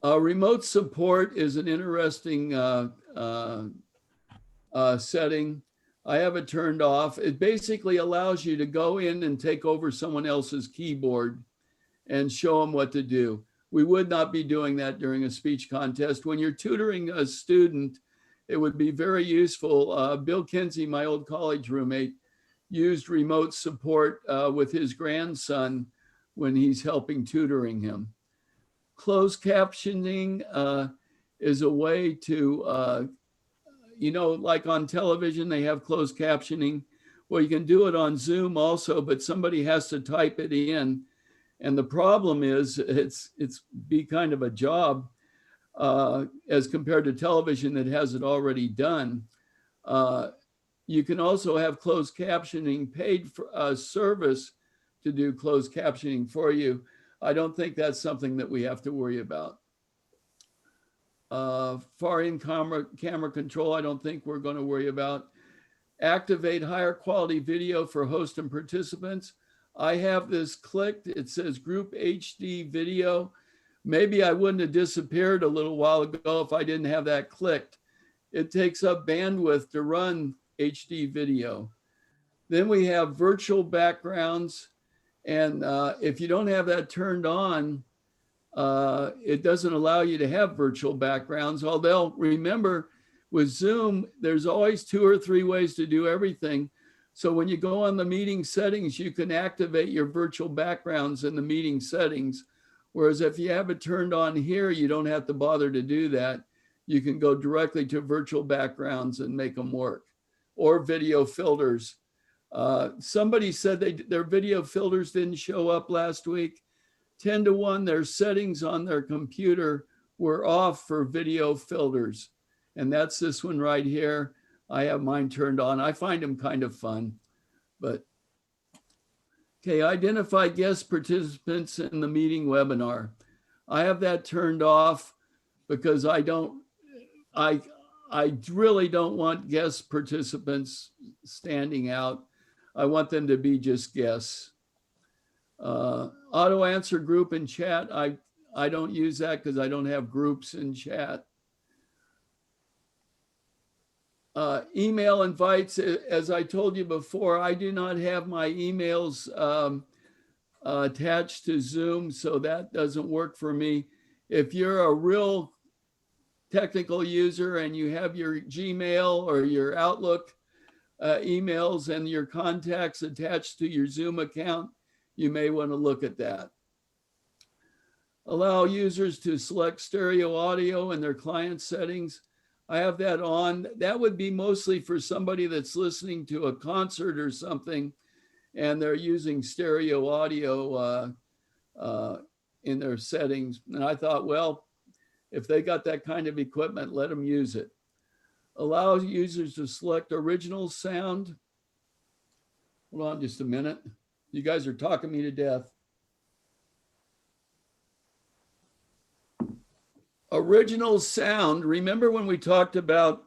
Remote support is an interesting setting. I have it turned off. It basically allows you to go in and take over someone else's keyboard and show them what to do. We would not be doing that during a speech contest. When you're tutoring a student, it would be very useful. Bill Kinsey, my old college roommate, used remote support with his grandson when he's helping tutoring him. Closed captioning is a way to, you know, like on television, they have closed captioning. Well, you can do it on Zoom also, but somebody has to type it in. And the problem is it's be kind of a job as compared to television that has it already done. You can also have closed captioning paid for a service to do closed captioning for you. I don't think that's something that we have to worry about. Far in camera control, I don't think we're going to worry about. Activate higher quality video for host and participants. I have this clicked. It says group HD video. Maybe I wouldn't have disappeared a little while ago if I didn't have that clicked. It takes up bandwidth to run HD video. Then we have virtual backgrounds. And if you don't have that turned on, it doesn't allow you to have virtual backgrounds. Although remember, with Zoom, there's always 2 or 3 ways to do everything. So when you go on the meeting settings, you can activate your virtual backgrounds in the meeting settings. Whereas if you have it turned on here, you don't have to bother to do that. You can go directly to virtual backgrounds and make them work, or video filters. Somebody said their video filters didn't show up last week. 10 to 1, their settings on their computer were off for video filters. And that's this one right here. I have mine turned on. I find them kind of fun, but okay. Identify guest participants in the meeting webinar. I have that turned off because I really don't want guest participants standing out. I want them to be just guests. Auto answer group and chat. I don't use that because I don't have groups in chat. email invites, as I told you before, I do not have my emails attached to Zoom, so that doesn't work for me. If you're a real technical user and you have your Gmail or your Outlook emails and your contacts attached to your Zoom account, you may want to look at that. Allow users to select stereo audio in their client settings. I have that on. That would be mostly for somebody that's listening to a concert or something and they're using stereo audio in their settings. And I thought, well, if they got that kind of equipment, let them use it. Allow users to select original sound. Hold on just a minute. You guys are talking me to death. Original sound. Remember when we talked about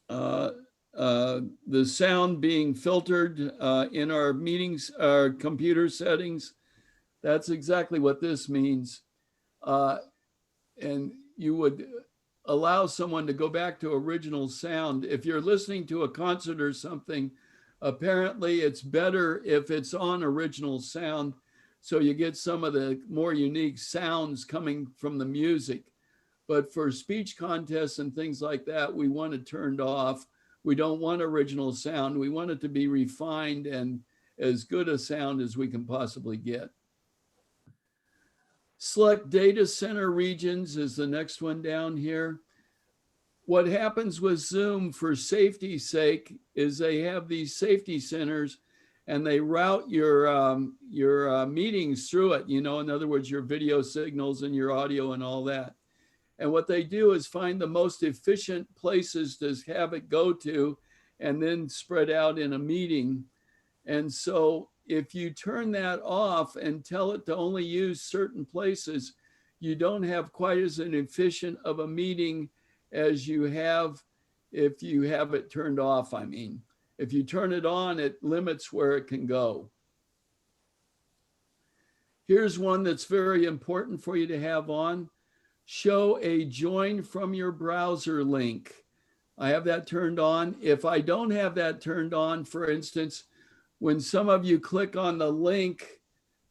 the sound being filtered in our meetings, our computer settings? That's exactly what this means. And you would allow someone to go back to original sound. If you're listening to a concert or something, apparently it's better if it's on original sound, so you get some of the more unique sounds coming from the music. But for speech contests and things like that, we want it turned off. We don't want original sound. We want it to be refined and as good a sound as we can possibly get. Select data center regions is the next one down here. What happens with Zoom for safety's sake is they have these safety centers and they route your meetings through it. You know, in other words, your video signals and your audio and all that. And what they do is find the most efficient places to have it go to and then spread out in a meeting. And so if you turn that off and tell it to only use certain places, you don't have quite as an efficient of a meeting as you have if you have it turned off. I mean, if you turn it on, it limits where it can go. Here's one that's very important for you to have on. Show a join from your browser link. I have that turned on. If I don't have that turned on, for instance, when some of you click on the link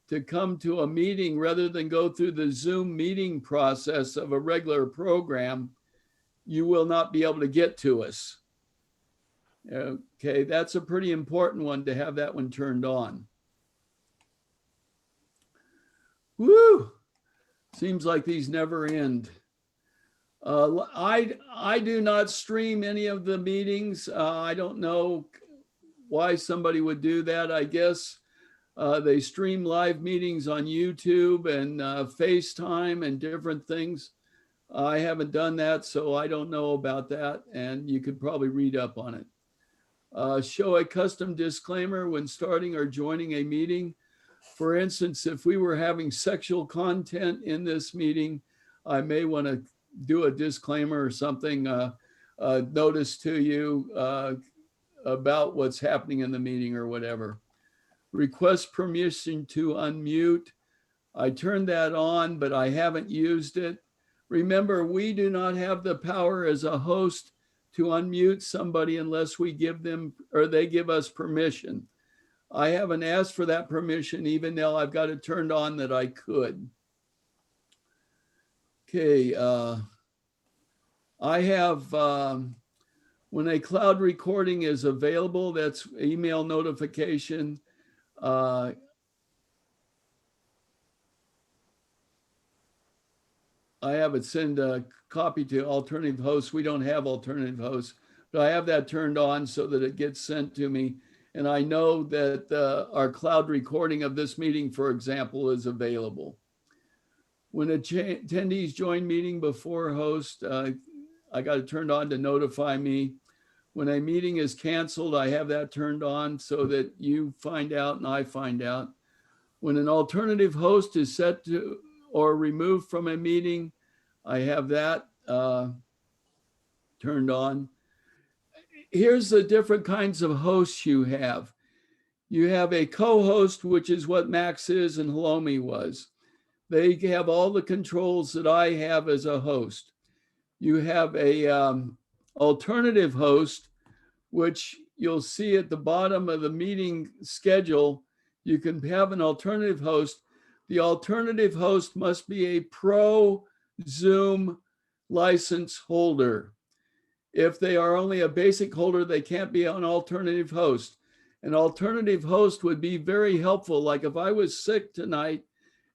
to come to a meeting rather than go through the Zoom meeting process of a regular program, you will not be able to get to us. Okay, that's a pretty important one to have that one turned on. Woo! Seems like these never end. I do not stream any of the meetings. I don't know why somebody would do that. I guess they stream live meetings on YouTube and FaceTime and different things. I haven't done that, so I don't know about that. And you could probably read up on it. Show a custom disclaimer when starting or joining a meeting. For instance, if we were having sexual content in this meeting, I may want to do a disclaimer or something, notice to you about what's happening in the meeting or whatever. Request permission to unmute. I turned that on, but I haven't used it. Remember, we do not have the power as a host to unmute somebody unless we give them or they give us permission. I haven't asked for that permission, even though I've got it turned on that I could. Okay, I have, when a cloud recording is available, that's email notification. I have it send a copy to alternative hosts. We don't have alternative hosts, but I have that turned on so that it gets sent to me. And I know that our cloud recording of this meeting, for example, is available. When attendees join meeting before host, I got it turned on to notify me. When a meeting is canceled, I have that turned on so that you find out and I find out. When an alternative host is set to or removed from a meeting, I have that turned on. Here's the different kinds of hosts you have. You have a co-host, which is what Max is and Halomi was. They have all the controls that I have as a host. You have a alternative host, which you'll see at the bottom of the meeting schedule. You can have an alternative host. The alternative host must be a pro Zoom license holder. If they are only a basic holder, they can't be an alternative host. An alternative host would be very helpful. Like if I was sick tonight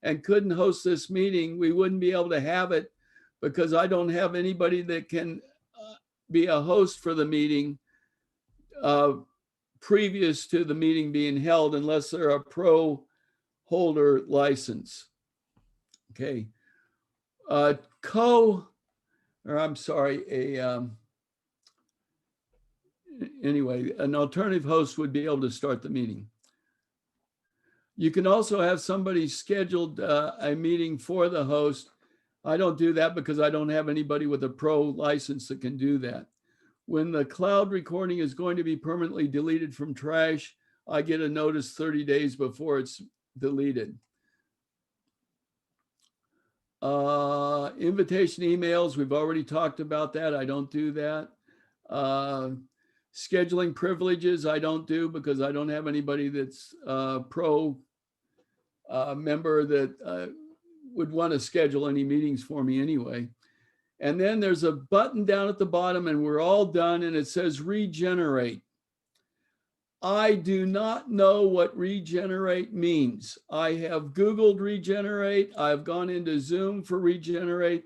and couldn't host this meeting, we wouldn't be able to have it because I don't have anybody that can be a host for the meeting previous to the meeting being held unless they're a pro holder license. Okay. Anyway, an alternative host would be able to start the meeting. You can also have somebody scheduled a meeting for the host. I don't do that because I don't have anybody with a pro license that can do that. When the cloud recording is going to be permanently deleted from trash, I get a notice 30 days before it's deleted. Invitation emails, we've already talked about that. I don't do that. Scheduling privileges, I don't do because I don't have anybody that's a pro member that would want to schedule any meetings for me anyway. And then there's a button down at the bottom and we're all done and it says regenerate. I do not know what regenerate means. I have Googled regenerate. I've gone into Zoom for regenerate.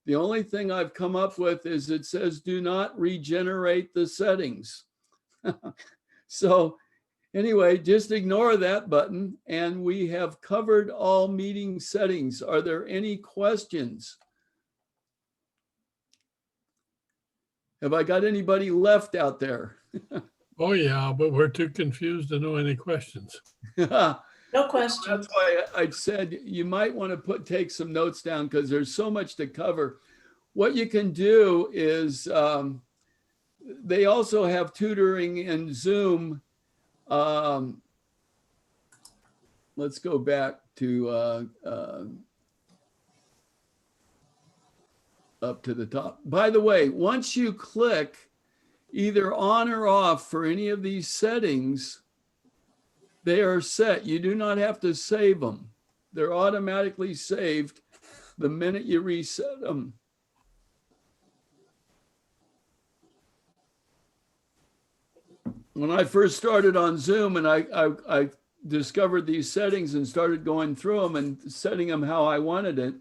The only thing I've come up with is it says do not regenerate the settings. So anyway, just ignore that button and we have covered all meeting settings. Are there any questions? Have I got anybody left out there? Oh, yeah, but we're too confused to know any questions. No questions. That's why I said you might want to take some notes down because there's so much to cover. What you can do is they also have tutoring in Zoom. Let's go back to up to the top. By the way, once you click either on or off for any of these settings, they are set. You do not have to save them. They're automatically saved the minute you reset them. When I first started on Zoom and I discovered these settings and started going through them and setting them how I wanted it,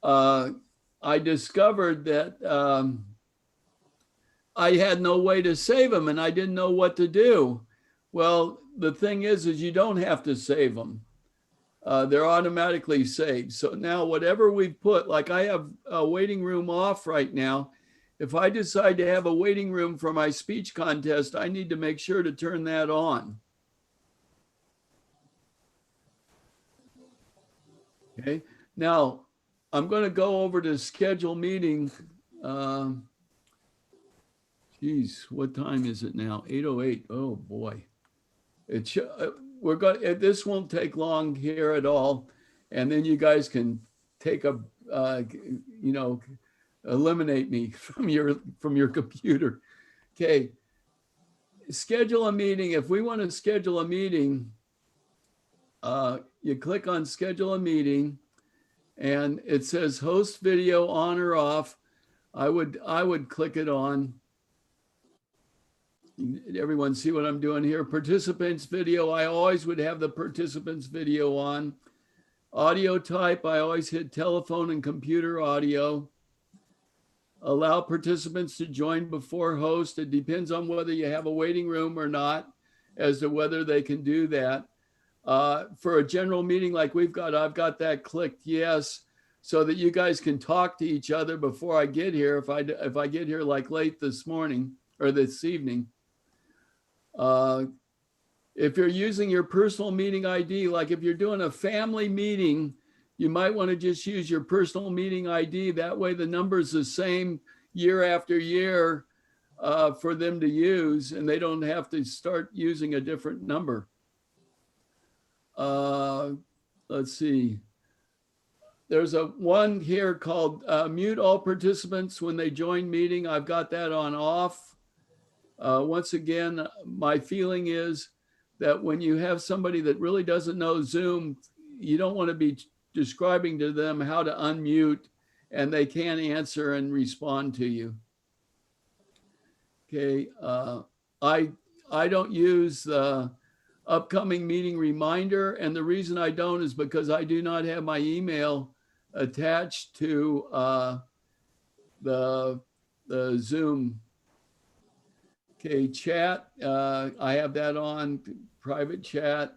I discovered that I had no way to save them and I didn't know what to do. Well, the thing is you don't have to save them. They're automatically saved. So now whatever we've put, like I have a waiting room off right now. If I decide to have a waiting room for my speech contest, I need to make sure to turn that on. Okay, now I'm going to go over to schedule meeting. Geez, what time is it now? 8:08. Oh boy. This won't take long here at all. And then you guys can take eliminate me from your computer. Okay. Schedule a meeting. If we want to schedule a meeting, you click on schedule a meeting and it says host video on or off. I would click it on. Everyone see what I'm doing here? Participants video, I always would have the participants video on. Audio type, I always hit telephone and computer audio. Allow participants to join before host. It depends on whether you have a waiting room or not as to whether they can do that. For a general meeting like we've got, I've got that clicked yes, so that you guys can talk to each other before I get here. If I get here like late this morning or this evening. If you're using your personal meeting ID, like if you're doing a family meeting, you might want to just use your personal meeting ID. That way the number's the same year after year for them to use, and they don't have to start using a different number. Let's see. There's one here called mute all participants when they join meeting. I've got that on off. Once again, my feeling is that when you have somebody that really doesn't know Zoom, you don't want to be describing to them how to unmute and they can't answer and respond to you. Okay, I don't use the upcoming meeting reminder, and the reason I don't is because I do not have my email attached to the Zoom. Okay, chat, I have that on, private chat.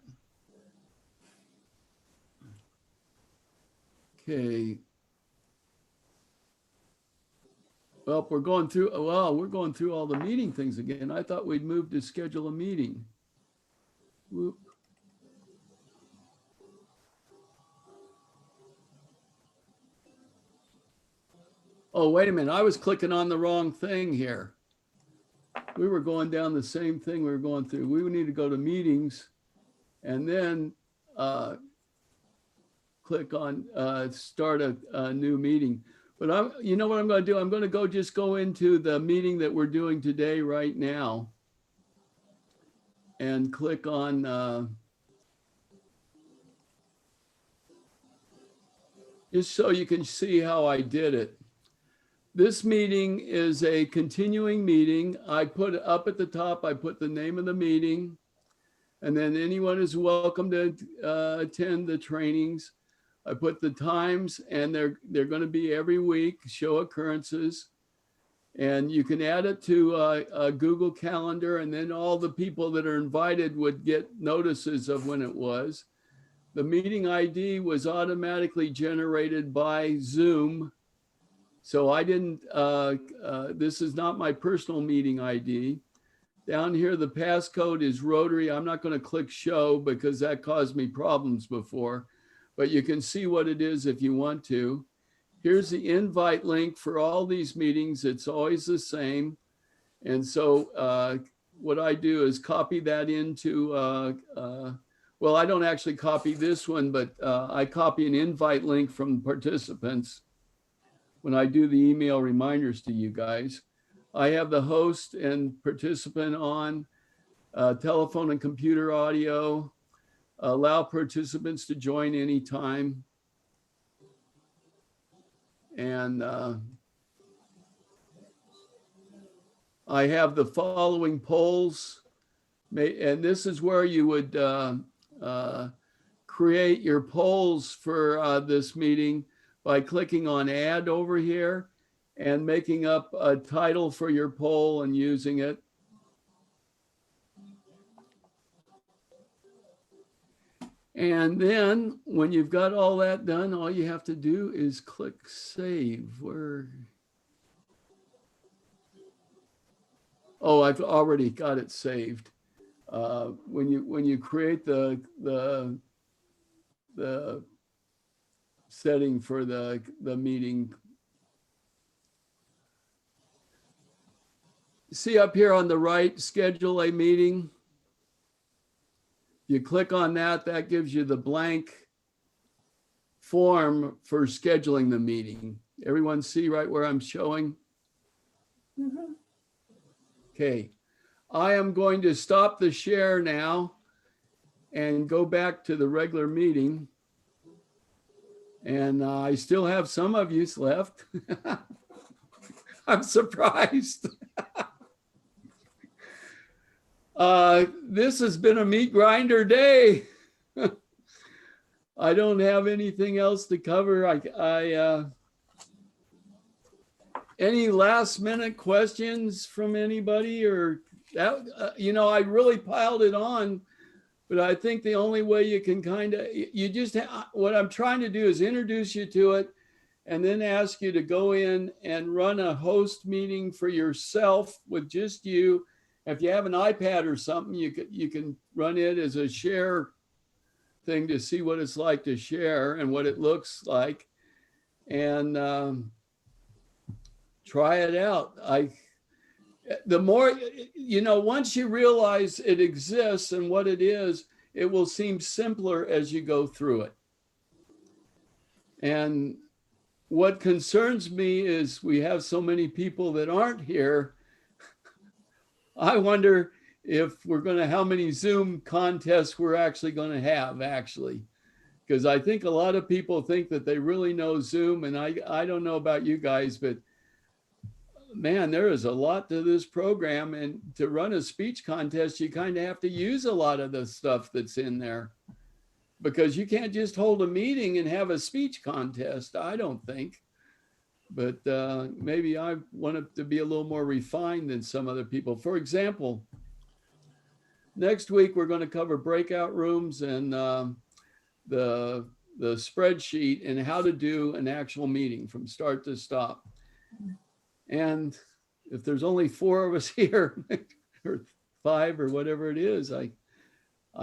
Okay. Well, we're going through all the meeting things again. I thought we'd move to schedule a meeting. Whoop. Oh, wait a minute. I was clicking on the wrong thing here. We were going down the same thing we were going through. We would need to go to meetings and then click on start a new meeting. But you know what I'm going to do? I'm going to just go into the meeting that we're doing today right now and click on just so you can see how I did it. This meeting is a continuing meeting. I put up at the top, I put the name of the meeting, and then anyone is welcome to attend the trainings. I put the times, and they're going to be every week, show occurrences. And you can add it to a Google Calendar, and then all the people that are invited would get notices of when it was. The meeting ID was automatically generated by Zoom. So I didn't, this is not my personal meeting ID. Down here, the passcode is Rotary. I'm not going to click show because that caused me problems before, but you can see what it is if you want to. Here's the invite link for all these meetings. It's always the same. And so what I do is copy that into, well, I don't actually copy this one, but I copy an invite link from participants when I do the email reminders to you guys. I have the host and participant on, telephone and computer audio, allow participants to join anytime. And I have the following polls, and this is where you would create your polls for this meeting by clicking on add over here and making up a title for your poll and using it. And then when you've got all that done, all you have to do is click save. Oh, I've already got it saved. When you create the setting for the meeting. See up here on the right, schedule a meeting. You click on that, that gives you the blank form for scheduling the meeting. Everyone see right where I'm showing? Mm-hmm. Okay, I am going to stop the share now and go back to the regular meeting. And I still have some of you left. I'm surprised. This has been a meat grinder day. I don't have anything else to cover. Any last minute questions from anybody or that? You know, I really piled it on. But I think the only way you can kind of, what I'm trying to do is introduce you to it and then ask you to go in and run a host meeting for yourself with just you. If you have an iPad or something, you can run it as a share thing to see what it's like to share and what it looks like. And try it out. The more, you know, once you realize it exists and what it is, it will seem simpler as you go through it. And what concerns me is we have so many people that aren't here I wonder if we're going to, how many Zoom contests we're actually going to have actually. Because I think a lot of people think that they really know Zoom, and I don't know about you guys, but man, there is a lot to this program, and to run a speech contest, you kind of have to use a lot of the stuff that's in there, because you can't just hold a meeting and have a speech contest, I don't think. But maybe I wanted to be a little more refined than some other people. For example, next week we're going to cover breakout rooms and the spreadsheet and how to do an actual meeting from start to stop. And if there's only 4 of us here or 5 or whatever it is, I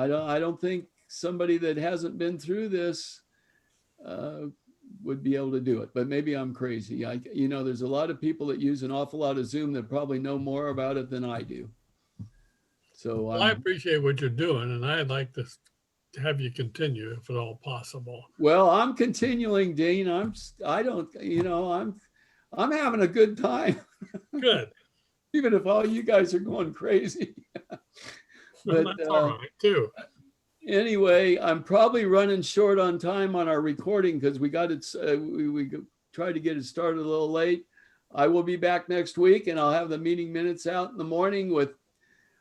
don't think somebody that hasn't been through this would be able to do it. But maybe I'm crazy. There's a lot of people that use an awful lot of Zoom that probably know more about it than I do. So Well, I appreciate what you're doing, and I'd like to have you continue if at all possible. Well, I'm continuing, Dean. I'm having a good time. Good. Even if all you guys are going crazy. But that's all right too. Anyway, I'm probably running short on time on our recording because we got it. We tried to get it started a little late. I will be back next week, and I'll have the meeting minutes out in the morning with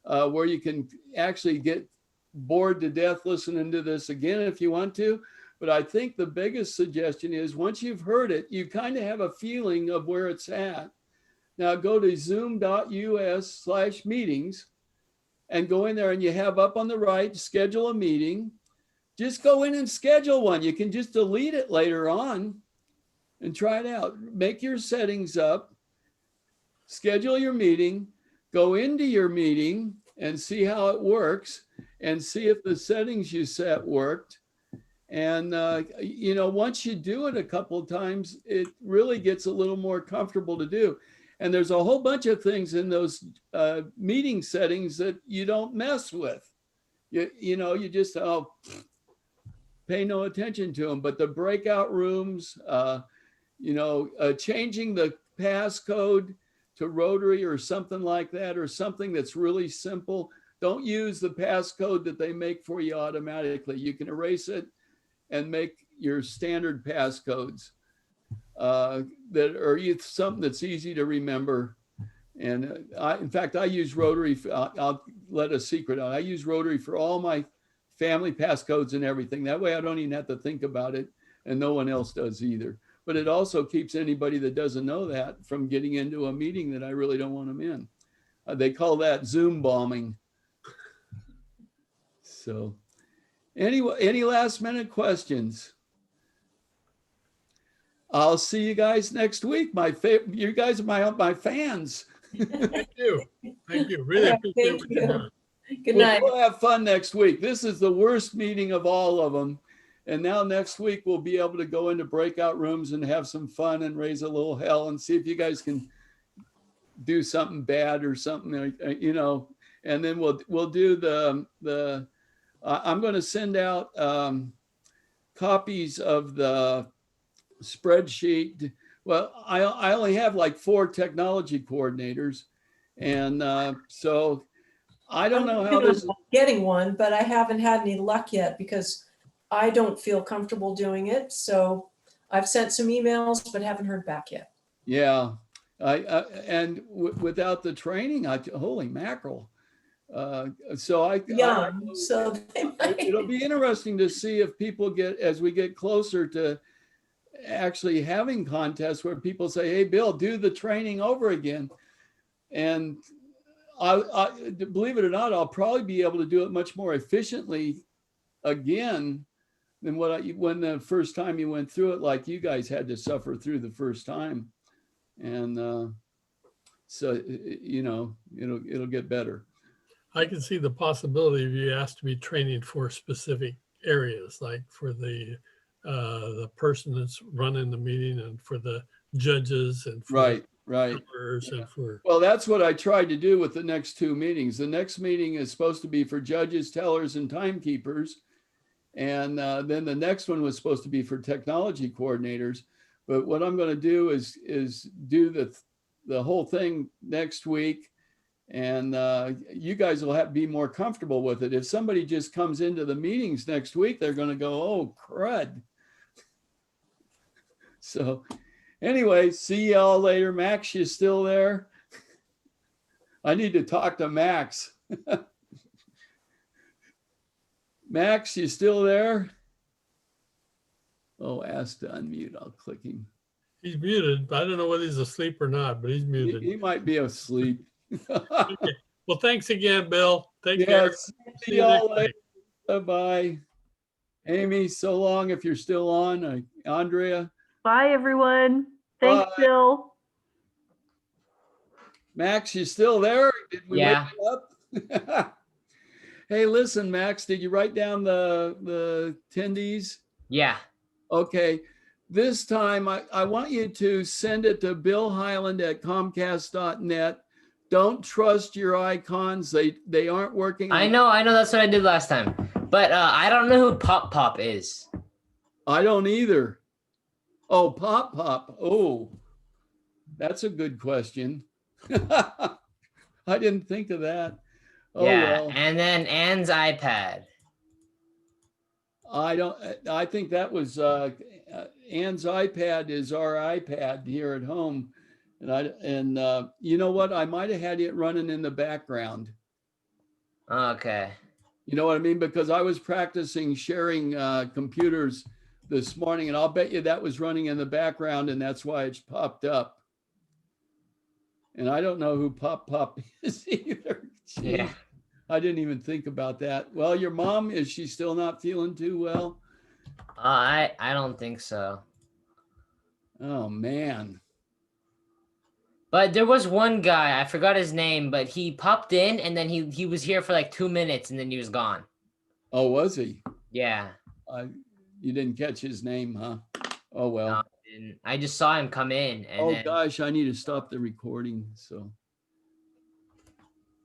where you can actually get bored to death listening to this again if you want to. But I think the biggest suggestion is once you've heard it, you kind of have a feeling of where it's at. Now go to zoom.us/meetings and go in there, and you have up on the right, schedule a meeting. Just go in and schedule one. You can just delete it later on and try it out. Make your settings up, schedule your meeting, go into your meeting and see how it works and see if the settings you set worked. And, once you do it a couple of times, it really gets a little more comfortable to do. And there's a whole bunch of things in those meeting settings that you don't mess with. You just pay no attention to them. But the breakout rooms, changing the passcode to Rotary or something like that, or something that's really simple. Don't use the passcode that they make for you automatically. You can erase it and make your standard passcodes that are something that's easy to remember. And in fact, I use Rotary. I'll let a secret out. I use Rotary for all my family passcodes and everything. That way I don't even have to think about it, and no one else does either. But it also keeps anybody that doesn't know that from getting into a meeting that I really don't want them in. They call that Zoom bombing. So anyway, any last minute questions? I'll see you guys next week. You guys are my fans. Thank you. Thank you. Really appreciate what you're doing. Good night. We'll have fun next week. This is the worst meeting of all of them. And now next week, we'll be able to go into breakout rooms and have some fun and raise a little hell and see if you guys can do something bad or something, and then we'll do I'm going to send out copies of the spreadsheet. Well, I only have like 4 technology coordinators. And so I don't know how this. Getting one, but I haven't had any luck yet because I don't feel comfortable doing it. So I've sent some emails, but haven't heard back yet. Yeah. Without the training, holy mackerel. So it'll be interesting to see if people as we get closer to actually having contests where people say, hey, Bill, do the training over again. And I believe it or not, I'll probably be able to do it much more efficiently again than when the first time you went through it, like you guys had to suffer through the first time. And so, it'll get better. I can see the possibility of you asked to be training for specific areas, like for the person that's running the meeting and for the judges and for right. And for... Well, that's what I tried to do with the next 2 meetings. The next meeting is supposed to be for judges, tellers, and timekeepers. And then the next one was supposed to be for technology coordinators. But what I'm going to do is do the whole thing next week And you guys will have to be more comfortable with it. If somebody just comes into the meetings next week, they're going to go, oh, crud. So anyway, see y'all later. Max, you still there? I need to talk to Max. Max, you still there? Oh, ask to unmute. I'll click him. He's muted, but I don't know whether he's asleep or not, but he's muted. He might be asleep. Okay. Well, thanks again, Bill. Take care. Yes. See See you next y'all week. later. Bye. Amy, so long if you're still on. Andrea. Bye, everyone. Thanks, Bye. Bill. Max, you still there? Did we Yeah. wake you up? Hey, listen, Max, did you write down the attendees? Yeah. Okay. This time I want you to send it to billhighland@comcast.net. Don't trust your icons. They aren't working. I know. That's what I did last time. But I don't know who Pop Pop is. I don't either. Oh, Pop Pop. Oh, that's a good question. I didn't think of that. Oh, Yeah. well. And then Anne's iPad. I think that was Ann's iPad is our iPad here at home. And you know what? I might have had it running in the background. Okay. You know what I mean? Because I was practicing sharing computers this morning, and I'll bet you that was running in the background, and that's why it's popped up. And I don't know who Pop Pop is either. Jeez. Yeah. I didn't even think about that. Well, your mom, is she still not feeling too well? I don't think so. Oh, man. But there was one guy, I forgot his name, but he popped in and then he was here for like 2 minutes and then he was gone. Oh, was he? Yeah. You didn't catch his name, huh? Oh, well. No, I didn't. I just saw him come in and Oh, then, gosh, I need to stop the recording. So.